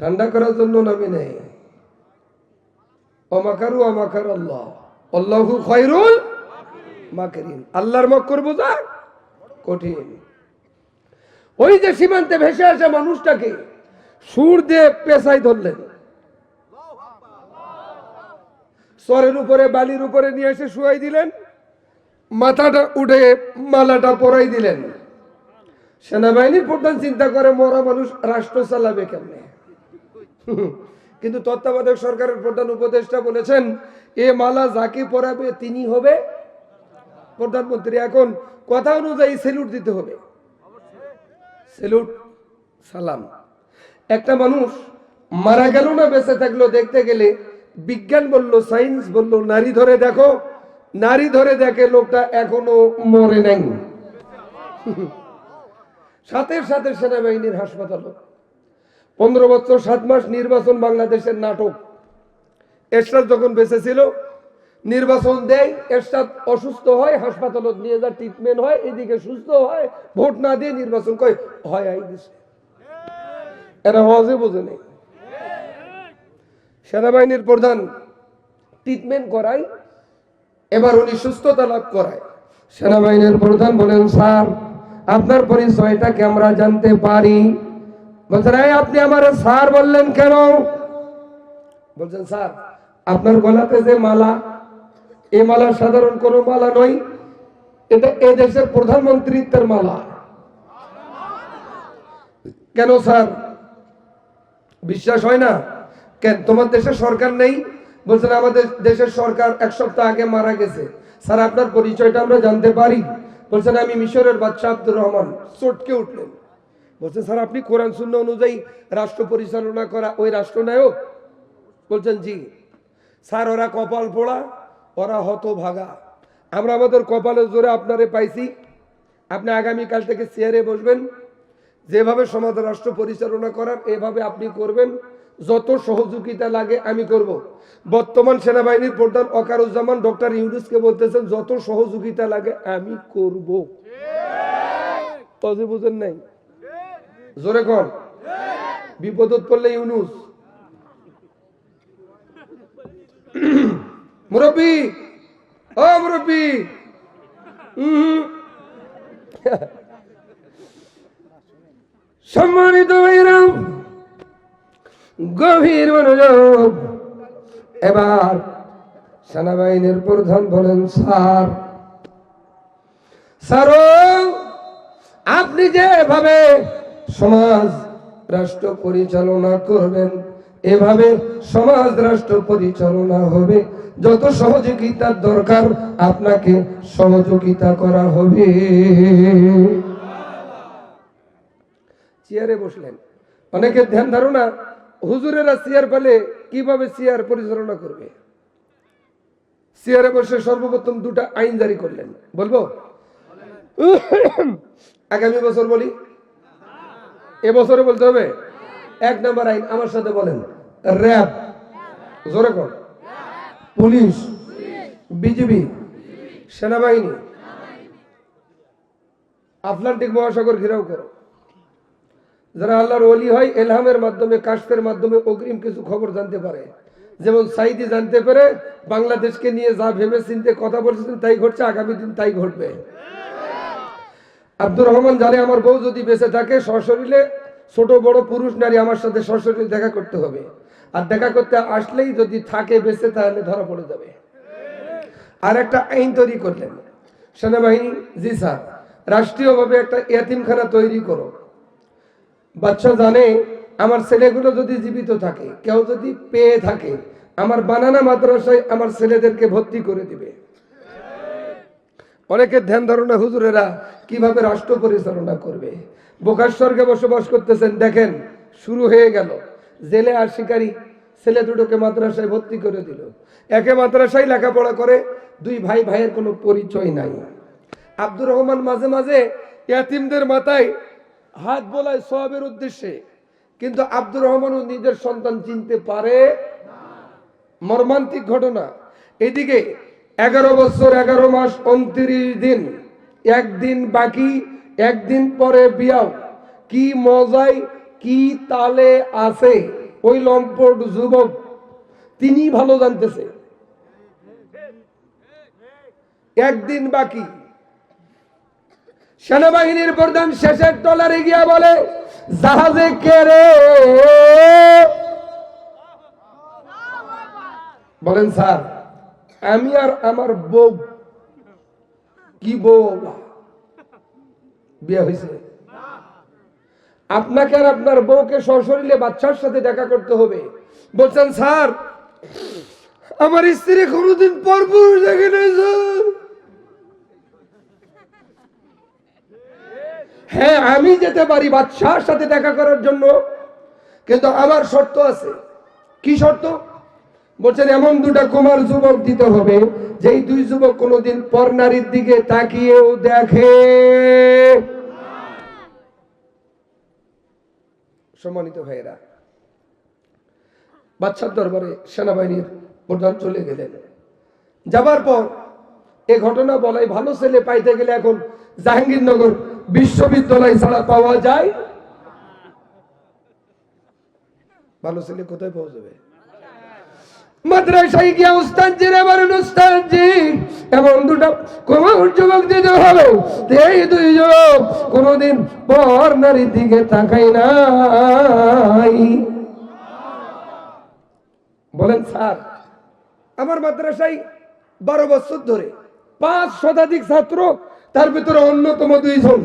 ঠান্ডা করার জন্য নামে নেই। অমাকারু অমাকার আল্লাহ, আল্লাহু খায়রুল মাকিরিন। আল্লাহর মক্কর বোঝা কঠিন। ওই যে সীমান্তে ভেসে আসা মানুষটাকে সুর দিয়ে পেশায় ধরলেন, সরের উপরে বালির উপরে নিয়ে এসে শুয়াই দিলেন, মাথাটা উঠে মালাটা পরাই দিলেন। সেনাবাহিনীর প্রধান চিন্তা করে মরা মানুষ রাষ্ট্র চালাবে কেমনে? কিন্তু তত্ত্বাবধায়ক সরকারের প্রধান উপদেষ্টা বলেছেন এ মালা যাকে পরাবে তিনি হবে প্রধানমন্ত্রী। এখন কথা অনুযায়ী সেলুট দিতে হবে। সেলুট, সালাম। একটা মানুষ মারা গেল না বেঁচে থাকলো দেখতে গেলে বিজ্ঞান বললো, সায়েন্স বললো নারী ধরে দেখো, নারী ধরে দেখে লোকটা এখনো মরে নাই। সাথে সাথে সেনাবাহিনীর হাসপাতাল। 15 বছর 7 মাস নির্বাচন বাংলাদেশের নাটক। এরশাদ যখন বেঁচে ছিল নির্বাচন দেয়, এরশাদ অসুস্থ হয়, হাসপাতালত নিয়ে যা ট্রিটমেন্ট হয়, এদিকে সুস্থ হয়, ভোট না দিয়ে নির্বাচন কয় হয় আই দিছে। এরা হজে বোঝে নেই। সেনাবাহিনীর প্রধান ট্রিটমেন্ট করায়, এবার উনি সুস্থতা লাভ করায়। সেনাবাহিনীর প্রধান বলেন স্যার আপনার পরিচয়টাকে আমরা জানতে পারি? বলছেন আপনি আমার স্যার বললেন কেন? বলছেন স্যার আপনার গলাতে যে মালা, এ মালা সাধারণ কোনো মালা নয়, এটা এ দেশের প্রধানমন্ত্রীর মালা। কেন স্যার বিশ্বাস হয় না? কেন তোমার দেশের সরকার নেই? বলছেন আমাদের দেশের সরকার 1 সপ্তাহ আগে মারা গেছে। স্যার আপনার পরিচয়টা আমরা জানতে পারি? বলছেন আমি মিশরের বাদশা আব্দুর রহমান। চটকে উঠলেন, বলছেন স্যার আপনি কোরআন সুন্নাহ অনুযায়ী রাষ্ট্র পরিচালনা করা ওই রাষ্ট্রনায়ক? বলছেন জি। স্যার ওরা কপাল পোড়া, ওরা হতভাগা, আমরা আমাদের কপালের জোরে আপনারে পাইছি। আপনি আগামীকাল থেকে চেয়ারে বসবেন, যেভাবে সমাজ রাষ্ট্র পরিচালনা করার এভাবে আপনি করবেন, যত সহযোগিতা লাগে আমি করব। বর্তমান সেনাবাহিনীর প্রধান ওয়াকারুজ্জামান ডক্টর ইউনূসকে বলতেছেন যত সহযোগিতা লাগে আমি করব। তবে বুঝেন নাই? জোরে কর। বিপদত পড়লে ইউনূস। মুরব্বী, ও মুরব্বী, সম্মানিত ভাইরা, গভীর মনোযোগ। এবার সেনাবাহিনীর প্রধান বলেন স্যার, স্যার আপনি যেভাবে সমাজ রাষ্ট্র পরিচালনা করবেন এভাবে সমাজ রাষ্ট্র পরিচালনা হবে। যত সহযোগিতার দরকার আপনাকে সহযোগিতা করা হবে। চেয়ারে বসলেন। অনেকের ধ্যান ধারণা হুজুরেরা চেয়ার পেলে কিভাবে চেয়ার পরিচালনা করবে। চেয়ারে বসে সর্বপ্রথম দুটা আইন জারি করলেন। বলবো? আগামী বছর বলি, এবছরে বলতে হবে। 1 নম্বর আইন আমার সাথে বলেন, র‍্যাব, জোরে কর, পুলিশ, বিজিবি, সেনাবাহিনী, আটলান্টিক মহাসাগর ঘেরাও করো। যারা আল্লাহর ওলি হয় এলহামের মাধ্যমে, কাশফের মাধ্যমে অগ্রিম কিছু খবর জানতে পারে। যেমন সাইদি জানতে পেরে বাংলাদেশকে নিয়ে যা ভেবে চিন্তে কথা বলছেন তাই ঘটছে, আগামী দিন তাই ঘটবে। আব্দুর রহমান জানে আমার বউ যদি বেঁচে থাকে সশরীরে, ছোট বড় পুরুষ নারী আমার সাথে সশরীরে দেখা করতে হবে। আর দেখা করতে আসলেই যদি থাকে বেঁচে তাহলে ধরা পড়ে যাবে। আর একটা আইন তৈরি করলেন সেনাবাহিনী, জি স্যার, রাষ্ট্রীয়ভাবে একটা এতিমখানা তৈরি করো। বাচ্চা জানে আমার ছেলেগুলো যদি জীবিত থাকে, কেউ যদি পেয়ে থাকে, আমার বানানা মাদ্রাসায় আমার ছেলেদেরকে ভর্তি করে দিবে। অনেকের ধ্যান ধারণা হুজুরেরা কিভাবে রাষ্ট্র পরিচালনা করবে। বোকার স্বর্গে বসবাস করতেছেন, দেখেন শুরু হয়ে গেল। জেলে আর শিকারী ছেলে দুটোকে মাদ্রাসায় ভর্তি করে দিল। একে মাদ্রাসায় লেখাপড়া করে, 2 ভাই ভাইয়ের কোনো পরিচয় নাই। আব্দুর রহমান মাঝে মাঝে ইয়াতিমদের মাথায় হাত বোলায় সওয়াবের উদ্দেশ্যে, কিন্তু আব্দুর রহমানও নিজের সন্তান চিনতে পারে। মর্মান্তিক ঘটনা। এদিকে 11 বছর 11 মাস 29 দিন, একদিন বাকি, একদিন পরে বিয়াও। কি মজায় কি তালে আছে ওই লম্পট যুবক, তিনি ভালো জানতেছে। একদিন বাকি। সেনাবাহিনীর প্রধান শেষের টলারে গিয়া বলে, জাহাজে কে রে? বলেন স্যার আমি আর আমার বউ। কি বউ? বিয়ে হয়েছে। আপনাকে আর আপনার বউকে সশরীরে বাচ্চার সাথে দেখা করতে হবে। বলছেন স্যার আমার স্ত্রী কোনোদিন পরপুরুষ দেখে নাই স্যার। হ্যাঁ আমি যেতে পারি বাচ্চার সাথে দেখা করার জন্য, কিন্তু আমার শর্ত আছে। কি শর্ত? বলছেন এমন 2টা কুমার যুবক দিতে হবে যেই 2 যুবক কোনোদিন পর নারীর দিকে তাকিয়েও দেখে। সম্মানিত ভাইয়েরা, বাদশার দরবারে সেনাবাহিনীর প্রধান চলে গেলেন। যাবার পর এ ঘটনা বলাই, ভালো ছেলে পাইতে গেলে এখন জাহাঙ্গীরনগর বিশ্ববিদ্যালয় ছাড়া পাওয়া যায়। ভালো ছেলে কোথায় পাওয়া যাবে? মাদ্রাসায় গিয়া উস্তাদজি রে বলেন, উস্তাদজি এমন 2টা কুমার যুবক দিতে হবে এই 2 যুবক কোনোদিন পর নারীর দিকে তাকাই নাই। বলেন স্যার আমার মাদ্রাসায় 12 বছর ধরে 5 শতাধিক ছাত্র, তার ভিতরে অন্যতম 2 জন।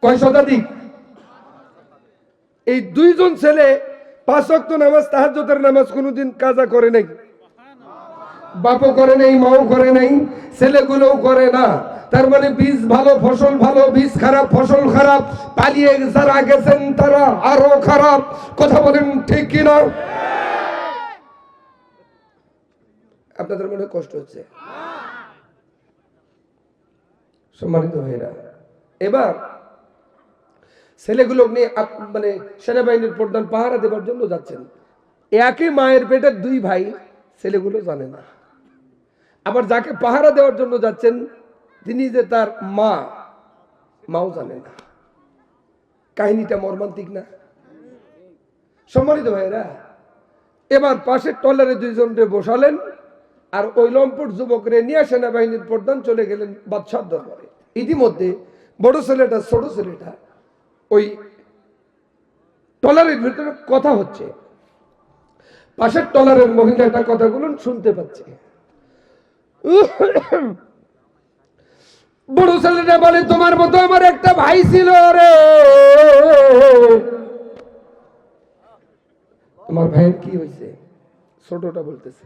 কয় শতাধিক? এই 2 জন ছেলে 5 ওয়াক্ত নামাজ, তাহাজ্জুদের নামাজ কোনোদিন কাজা করে নাই। বাপও করে নাই, মাও করে নাই, ছেলেগুলোও করে না। তার মানে বীজ ভালো, ফসল ভালো, বীজ খারাপ, ফসল খারাপ। পালিয়ে যারা গেছেন তারা আরো খারাপ। কথা বলেন ঠিক কিনা? আপনাদের মনে কষ্ট হচ্ছে? সম্মানিত ভাইরা, এবার ছেলেগুলো নিয়ে মানে সেনাবাহিনীর প্রধান পাহারা দেবার জন্য যাচ্ছেন। একই মায়ের পেটের দুই ভাই, ছেলেগুলো জানে না। আবার যাকে পাহারা দেওয়ার জন্য যাচ্ছেন তিনি যে তার মাও জানে না। কাহিনীটা মর্মান্তিক না? সম্মানিত ভাইরা, এবার পাশের টলারে দুইজনকে বসালেন, আর ওই লম্পট যুবকরে নিয়ে সেনাবাহিনীর প্রধান চলে গেলেন বাদশার দরবারে। ইতিমধ্যে বড় ছেলেটা ছোট ছেলেটা ওই টলারের ভিতরে কথা হচ্ছে। পাশের টলারের মহিলাটা কথাগুলো শুনতে পাচ্ছে। বড় ছেলেটা বলে, তোমার মতো আমার একটা ভাই ছিল রে। আমার ভাইয়ের কি হয়েছে? ছোটটা বলতেছে,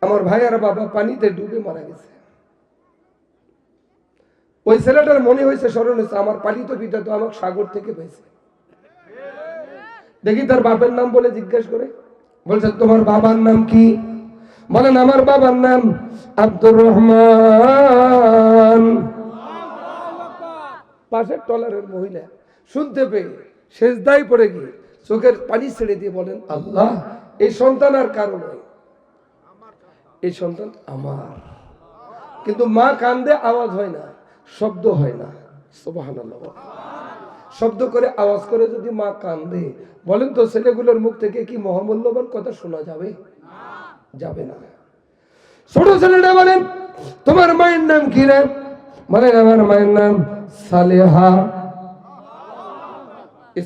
আমার ভাই আর বাবা পানিতে ডুবে মারা গেছে। ওই ছেলেটার মনে হয়েছে, স্মরণ হয়েছে, আমার পালিত পিতা তো আমাকে সাগর থেকে পেয়েছে। দেখি তার বাপের নাম বলে জিজ্ঞেস করে। বলছে, তোমার বাবার নাম কি? বলেন, আমার বাবার নাম আব্দুর রহমান। পাশের টলারের মহিলা শুনতে পেয়ে সেজদায় পড়ে গিয়ে চোখের পানি ছেড়ে দিয়ে বলেন, আল্লাহ, এই সন্তান আর কারো নয়, এই সন্তান আমার। কিন্তু মা কান্দে, আওয়াজ হয় না, শব্দ হয় না। সুবহানাল্লাহ। শব্দ করে আওয়াজ করে যদি মা কান্দে, বলেন তো ছেলেগুলোর মুখ থেকে কি মহামূল্যবান কথা শোনা যাবে? যাবে না। ছোট ছেলেটা বলেন, তোমার মায়ের নাম কি রে? বলেন, আমার মায়ের নাম সালেহা।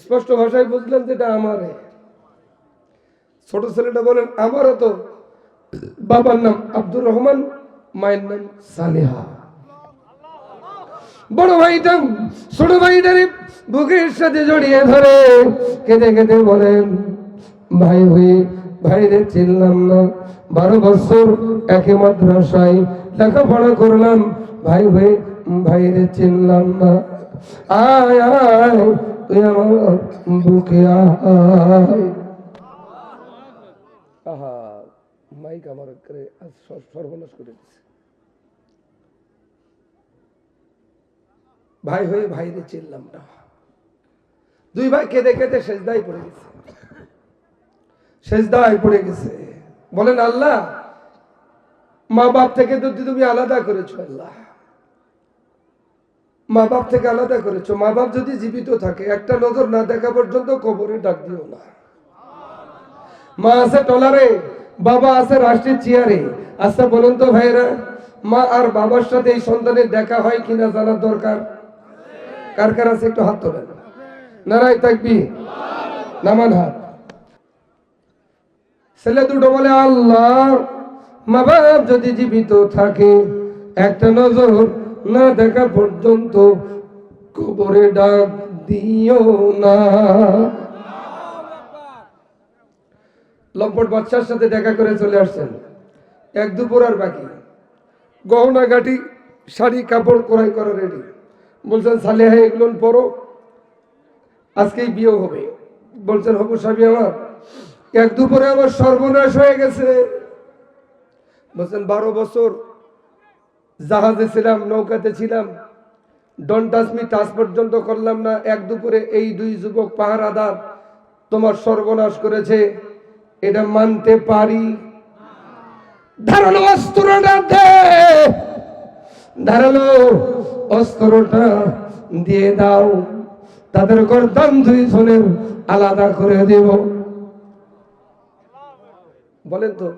স্পষ্ট ভাষায় বুঝলেন যেটা আমার। ছোট ছেলেটা বলেন, আমারও তো বাবার নাম আব্দুর রহমান, মায়ের নাম সালেহা। বড় ভাইটা ছোট ভাইটারে বুকের সাথে জড়িয়ে ধরে কেঁদে কেঁদে বলেন, ভাই হয়ে ভাইরে চিনলাম না, 12 বছর একই মাদ্রাসায় লেখাপড়া করলাম, ভাই হয়ে ভাইরে চিনলাম না। আয় আয় তুই আমার বুকে আয়। আহা, মাইক আমার সর্বনাশ করে দিচ্ছে। ভাই হয়ে ভাইরে চিনলাম না। দুই ভাই কেঁদে কেঁদে সেজদায় পড়ে গেছে, সেজদায় পড়ে গেছে। বলেন, আল্লাহ, মা বাপ থেকে তো তুমি আলাদা করেছো। আল্লাহ, মা বাপ থেকে আলাদা করেছো। মা বাপ যদি জীবিত থাকে, একটা নজর না দেখা পর্যন্ত কবরে ডাক দিও না। মা আছে টলারে, বাবা আছে রাষ্ট্রের চেয়ারে। আচ্ছা বলুন তো ভাইরা, মা আর বাবার সাথে এই সন্তানের দেখা হয় কিনা জানার দরকার। কার কার আছে একটু হাত তোলেন। নারায়ে তাকবীর, নামান হাত। ছেলে দুটো বলে, আল্লাহ, মা বাপ যদি জীবিত থাকে, একটা নজর না দেখা পর্যন্ত কবরে ডাক দিও না। লম্পট বাচ্চার সাথে দেখা করে চলে আসছেন। এক দুপুর আর বাকি, গহনা গাটি, শাড়ি কাপড় ক্রয় করা রেডি। বলছেন, সালেহা, এগুলো পরো, আজকেই বিয়ে হবে। বলছেন, হবু স্বামী আমার, এক দুপুরে আমার সর্বনাশ হয়ে গেছে। বলছেন, 12 বছর জাহাজে ছিলাম, নৌকাতে ছিলাম, ডন টাচ মি টাচ পর্যন্ত করলাম না। এক দুপুরে এই দুই যুবক পাহারাদার তোমার সর্বনাশ করেছে, এটা মানতে পারি। ধারালো অস্ত্রটা দে, ধারালো অস্ত্রটা দিয়ে দাও, তাদের গর্দান দুইজনের আলাদা করে দেব। বলেন তো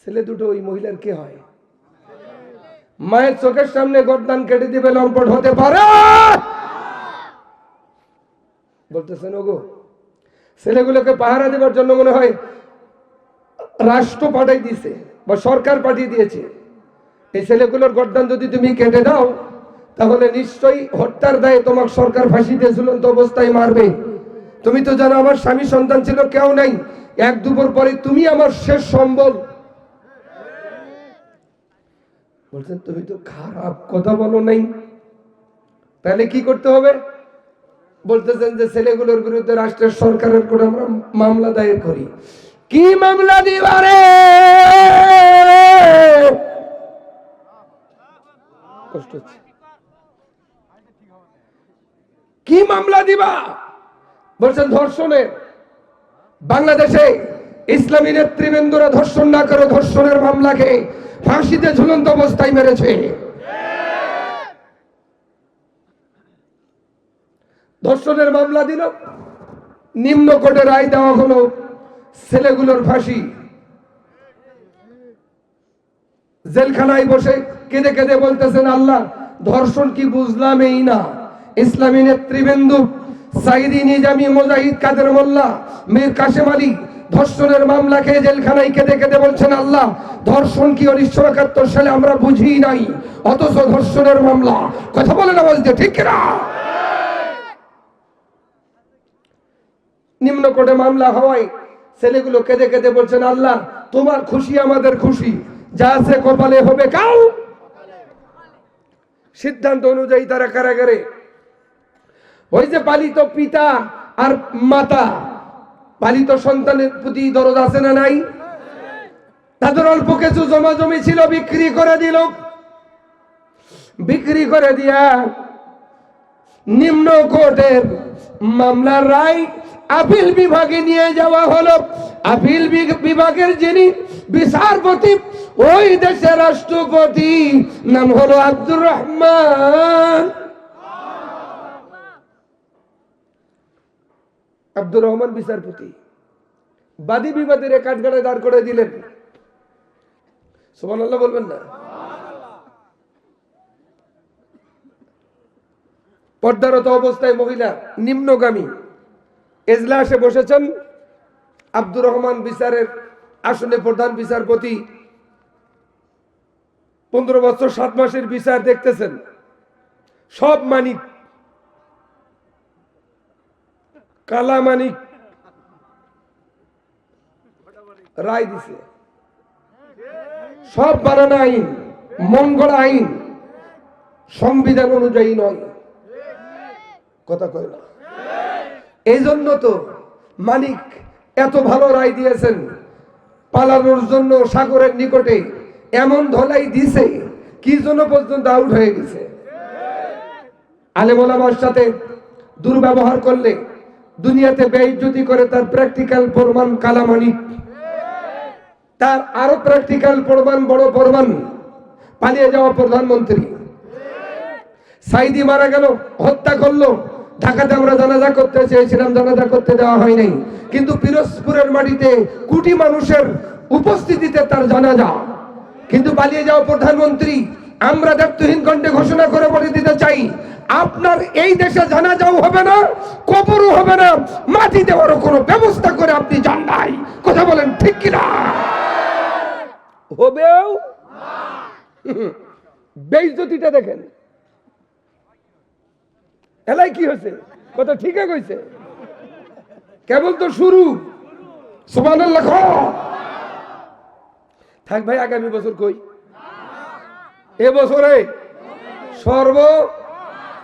ছেলে দুটো ওই মহিলার কে হয়? মায়ের চোখের সামনে গর্দান কেটে দিবে লম্পট হতে পারে? বলতেছেন, ওগো, ছেলেগুলোকে পাহারা দেবার জন্য মনে হয় রাষ্ট্র পাঠাই দিয়েছে বা সরকার পাঠিয়ে দিয়েছে। এই ছেলেগুলোর গর্দান যদি তুমি কেটে দাও, তাহলে নিশ্চয়ই হত্যার দায়ে তোমাকে সরকার ফাঁসিতে ঝুলন্ত অবস্থায় মারবে। তুমি তো জানো আমার স্বামী সন্তান ছিল কেউ নাই, এক দুপুর পরে তুমি আমার শেষ সম্বল। বলছেন তুমি তো খারাপ কথা বলো নাই, তাহলে কি করতে হবে? বলতেছেন যে ছেলেগুলোর বিরুদ্ধে রাষ্ট্রের সরকারের করে আমরা মামলা দায়ের করি। কি মামলা দিবারে? কষ্ট হচ্ছে। কি মামলা দিবা? বলছেন ধর্ষণের। বাংলাদেশে ইসলামী নেতৃবৃন্দরা ধর্ষণ না করে ধর্ষণের মামলাকে ফাঁসিতে ঝুলন্ত অবস্থায় মেরেছে। ধর্ষণের মামলা দিল, নিম্ন কোর্টে রায় দেওয়া হলো ছেলেগুলোর ফাঁসি। জেলখানায় বসে কেঁদে কেঁদে বলতেছেন আল্লাহ ধর্ষণ কি বুঝলাম এই না। ইসলামী নেতৃবৃন্দ সাইদি নিজামী মুজাহিদ কাদের মোল্লা মীর কাসেম আলী ধর্ষণের মামলাকে জেলখানায় কেঁদে কেঁদে বলছেন আল্লাহ ধর্ষণ কি 1971 সালে আমরা বুঝি নাই, অথচ ধর্ষণের মামলা। কথা বলেন আওয়াজ দিয়ে, ঠিক না? নিম্ন কোর্টে মামলা হওয়ায় ছেলেগুলো কেঁদে কেঁদে বলছেন আল্লাহ তোমার খুশি আমাদের খুশি, যা আছে কপালে হবে কাল। সিদ্ধান্ত অনুযায়ী তারা কারাগারে। ওই যে পালিত পিতা আর মাতা, পালিত সন্তানের প্রতি দরদ আছে না নাই? তাদের অল্প কিছু জমা জমি ছিল, বিক্রি করে দিল। বিক্রি করে দিয়া নিম্ন কোর্টের মামলার রায় আপিল বিভাগে নিয়ে যাওয়া হলো। আপিল বিভাগের যিনি বিচারপতি ওই দেশের রাষ্ট্রপতি, নাম হলো আব্দুর রহমান। আব্দুর রহমান বিচারপতি বাদী বিবাদের কাঠগড়ায় দাঁড় করে দিলেন। সুবহানাল্লাহ বলবেন না? পর্দারত অবস্থায় মহিলা নিম্নগামী এজলাসে বসেছেন। আব্দুর রহমান বিচারের আসনে প্রধান বিচারপতি 15 বছর 7 মাসের বিচার দেখতেছেন। সব মানিক, কালা মানিক রায় দিছে। সব বানানো আইন, মঙ্গল আইন, সংবিধান অনুযায়ী নয়। কথা কয় না? এই জন্য তো মানিক এত ভালো রায় দিয়েছেন। পালানোর জন্য সাগরের নিকটে এমন ধলাই দিছে কি জন্য পর্যন্ত আউট হয়ে গেছে। আলেম ওলামার সাথে দুর্ব্যবহার করলে দুনিয়াতে বেইজ্জতি করে তার প্র্যাকটিক্যাল প্রমাণ কালা মানিক। তার আরো প্র্যাকটিক্যাল প্রমাণ বড় প্রমাণ পালিয়ে যাওয়া প্রধানমন্ত্রী। সাইদি মারা গেল, হত্যা করলো। ঢাকাতে আমরা জানাজা করতে চেয়েছিলাম, জানাজা করতে দেওয়া হয় নাই, কিন্তু পিরোজপুরের মাটিতে কোটি মানুষের উপস্থিতিতে তার জানাজা। কিন্তু পালিয়ে যাওয়া প্রধানমন্ত্রী আমরা দায়িত্বহীন কণ্ঠে ঘোষণা করে বলে দিতে চাই আপনার এই দেশে জানাজাও হবে না, কবরও হবে না, মাটি দেওয়ারও কোনো ব্যবস্থা করে আপনি যান নাই। কথা বলেন ঠিক কিনা? হবেও বেইজ্জতিটা দেখেন। এলাই কি হয়েছে? কথা ঠিক কইছে, কেবল তো শুরু। সুবহানাল্লাহ। থাক ভাই, আগামী বছর কই? এ বছরে সর্ব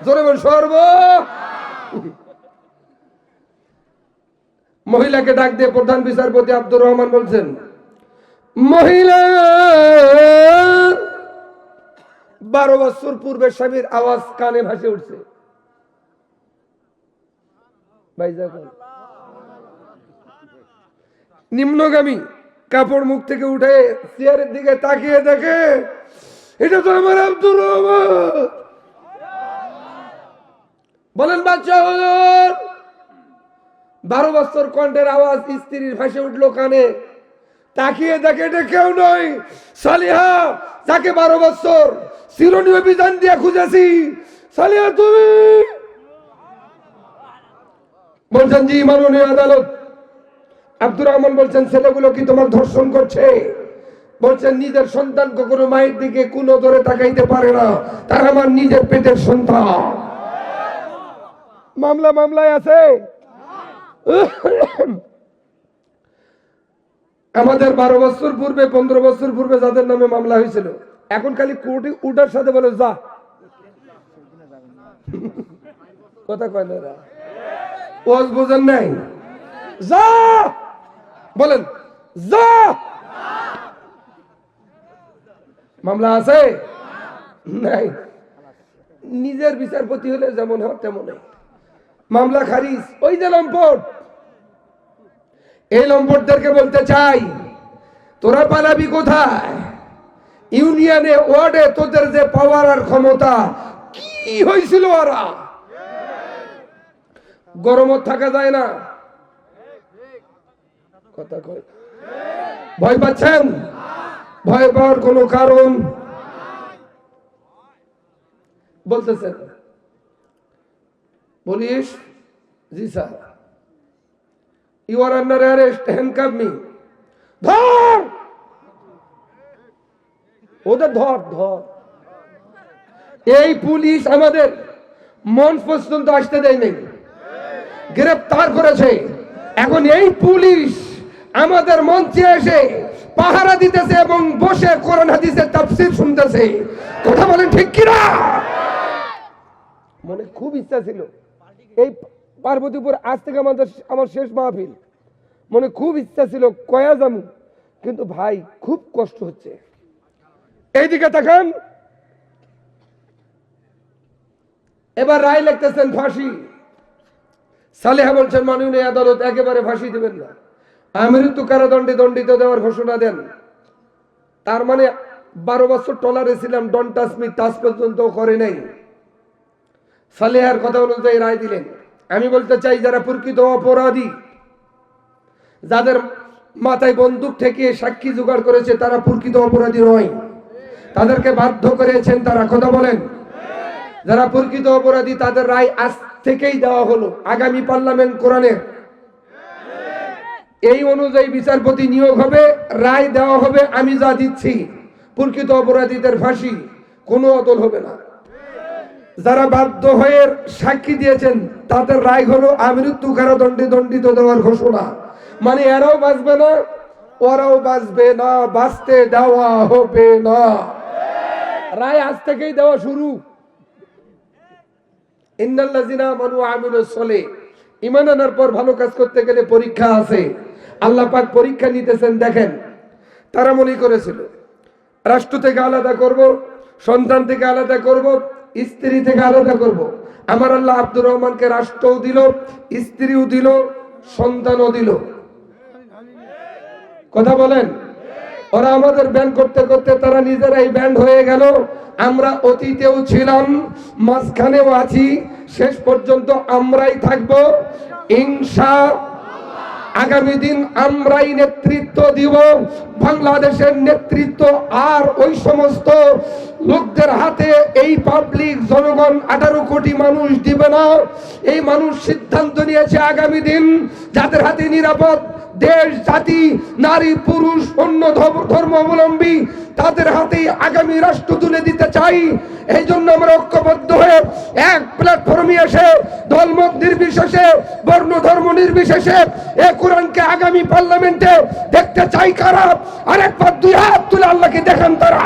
জোরে বল সর্ব। মহিলাকে ডাক দিয়ে প্রধান বিচারপতি আব্দুর রহমান বলছেন মহিলা 12 বছর পূর্বে স্বামীর আওয়াজ কানে ভাসে উঠছে। নিম্নগামী কাপড় মুখ থেকে উঠে চেয়ারের দিকে তাকিয়ে দেখে এটা তো আমার আব্দুর রহমান। বলেন বাচ্চা হুজুর, 12 বছর কণ্ঠের আওয়াজ স্ত্রীর ভাসে উঠলো কানে। তাকিয়ে দেখে এটা কেউ নয়, সালিহা, যাকে 12 বছর চিরনীয় বিধান দিয়ে খুঁজেছি। সালিহা তুমি? বলছেন জি মাননীয় আদালত। আব্দুর রহমান বলছেন ছেলেগুলো কি তোমার ধর্ষণ করছে? বলছেন নিজের সন্তান কখনো মায়ের দিকে কোনো ধরে তাকাইতে পারে না, তার আমার নিজের পেটের সন্তান। মামলায় আছে। আমাদের 12 বছর পূর্বে 15 বছর পূর্বে যাদের নামে মামলা হয়েছিল এখন খালি কোর্টে উঠার সাথে বলে যা, কথা কয় না এরা, ওয়াজ বোঝেন নাই, যা বলেন, যা। মামলা আছে নাই, নিজের বিচারপতি হলে যেমন হয় তেমন মামলা খারিজ। ওই যে লম্পট, এই লম্পটদেরকে বলতে চাই, তোরা পালাবি কোথায়? ইউনিয়নে ওয়ার্ডে তোদের যে পাওয়ার আর ক্ষমতা, কি হয়েছিল ওরা? গরমত থাকা যায় না, কথা কয়। ভয় পাচ্ছেন? ভয় পাওয়ার কোনো কারণ বলতেছেন? Police, ji sir, you are under arrest, handcuff me. ধর ওদের, ধর ধর। এই পুলিশ আমাদের মঞ্চ পর্যন্ত আসতে দেয়নি, গ্রেফতার করেছে। এখন এই পুলিশ আমাদের মঞ্চে এসে পাহারা দিতেছে এবং বসে কোরআন হাদিসের তাফসীর শুনতেছে। কথা বলেন ঠিক কিনা? মনে খুব ইচ্ছা ছিল এই পার্বতীপুর আজ থেকে আমার শেষ মাহফিল, মনে খুব ইচ্ছা ছিল কয়া জামু, কিন্তু ভাই খুব কষ্ট হচ্ছে। এইদিকে তাকান, এবার রায় লিখতেছেন ফাঁসি। সালেহা বলছেন মাননীয় আদালত একেবারে ফাঁসি দিবেন না, মৃত্যু কারাদণ্ডে দণ্ডিত দেওয়ার ঘোষণা দেন। তার মানে 12 বছর টলারে ছিলাম, ডন টাচ মি, টাচ পর্যন্ত করে নাই। সালেহার কথা অনুযায়ী রায় দিলেন। আমি বলতে চাই, যারা প্রকৃত অপরাধী, যাদের মাথায় বন্দুক থেকে সাক্ষী জোগাড় করেছে, তারা প্রকৃত অপরাধী নয়, তাদেরকে বাধ্য করেছেন তারা। কথা বলেন। যারা প্রকৃত অপরাধী তাদের রায় আজ থেকেই দেওয়া হলো, আগামী পার্লামেন্ট কোরআনের এই অনুযায়ী বিচারপতি নিয়োগ হবে, রায় দেওয়া হবে। আমি যা দিচ্ছি, প্রকৃত অপরাধীদের ফাঁসি, কোনো অদল হবে না। যারা বাধ্য হয়ে সাক্ষী দিয়েছেন তাদের রায় হলো আমৃত্যু কারাদণ্ডে দণ্ডিত দেওয়ার ঘোষণা। মানে এরাও বাঁচবে না, ওরাও বাঁচবে না, বাঁচতে দেওয়া হবে না। রায় আজ থেকেই দেওয়া শুরু। ইন্নাল্লাযিনা আমানু ওয়া আমিলুস সলিহ, ঈমান আনার পর ভালো কাজ করতে গেলে পরীক্ষা আছে। আল্লাহ পাক পরীক্ষা নিতেছেন। দেখেন, তারা মনে করেছিল রাষ্ট্র থেকে আলাদা করব, সন্তান থেকে আলাদা করব, স্ত্রী থেকে আলাদা করব। আমার আল্লাহ আব্দুর রহমানকে রাষ্ট্রও দিল, স্ত্রীও দিল, সন্তানও দিল। কথা বলেন। ওরা আমাদের ব্যান্ড করতে করতে তারা নিজেরাই ব্যান্ড হয়ে গেল। আমরা অতীতেও ছিলাম, মাঝখানেও আছি, শেষ পর্যন্ত আমরাই থাকবো ইনশাআল্লাহ। আগামী দিন আমরাই নেতৃত্ব দিব। বাংলাদেশের নেতৃত্ব আর ওই সমস্ত লোকদের হাতে এই পাবলিক জনগণ 18 কোটি মানুষ দিবে না। এই মানুষ সিদ্ধান্ত নিয়েছে আগামী দিন যাদের হাতে নিরাপদ দেশ, জাতি, নারী, পুরুষ, অন্য ধর্মাবলম্বী, তাদের হাতেই আগামী রাষ্ট্র তুলে দিতে চাই। এই জন্য আমরা ঐক্যবদ্ধ হয়ে এক প্ল্যাটফর্মে এসে দলমত নির্বিশেষে, বর্ণ ধর্ম নির্বিশেষে এ কোরআনকে আগামী পার্লামেন্টে দেখতে চাই। কারা? আরেকবার 2 হাত তুলে আল্লাহকে দেখান তারা।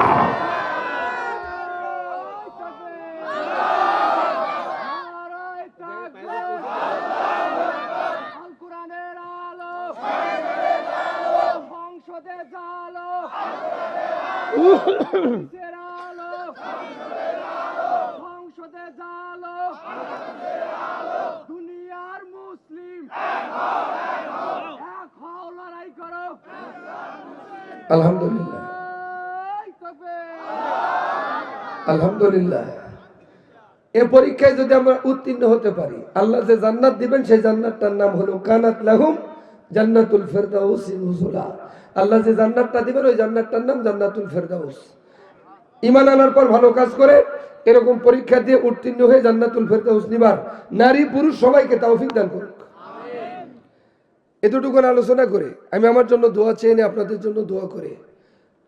দুনিয়ার মুসলিম লড়াই করো। আলহামদুলিল্লাহ, আলহামদুলিল্লাহ। এ পরীক্ষায় যদি আমরা উত্তীর্ণ হতে পারি, আল্লাহ যে জান্নাত দিবেন সেই জান্নাতটার নাম হলো কানাত লাহুম জান্নাতুল ফিরদাউস নুজুলা। আল্লাহ যে জান্নাতটা দিবেন ওই জান্নাতটার নাম জান্নাতুল ফিরদাউস। ঈমান আনার পর ভালো কাজ করে এরকম পরীক্ষা দিয়ে উত্তীর্ণ হয়ে জান্নাতুল ফিরদাউস নিবার নারী পুরুষ সবাইকে তৌফিক দান করুন। এতটুকু আলোচনা করে আমি আমার জন্য দোয়া চেয়ে নিয়ে আপনাদের জন্য দোয়া করে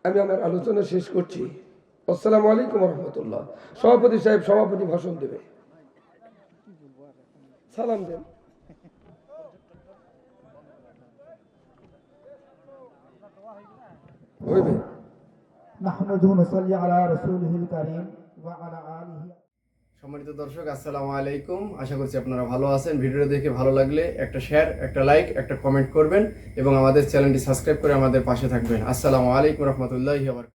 আমি আমার আলোচনা শেষ করছি। আসসালামু আলাইকুম ওয়া রাহমাতুল্লাহ। সভাপতি সাহেব সভাপতি ভাষণ দেবে, সালাম দেন। হইবে نحمده ونصلي على رسوله الكريم وعلى آله। সম্মানিত দর্শক, আসসালামু আলাইকুম। আশা করছি আপনারা ভালো আছেন। ভিডিওটা দেখে ভালো লাগলে একটা শেয়ার, একটা লাইক, একটা কমেন্ট করবেন এবং আমাদের চ্যানেলটি সাবস্ক্রাইব করে আমাদের পাশে থাকবেন। আসসালামু আলাইকুম রহমতুল্লাহি ওয়া বারাকাতুহু।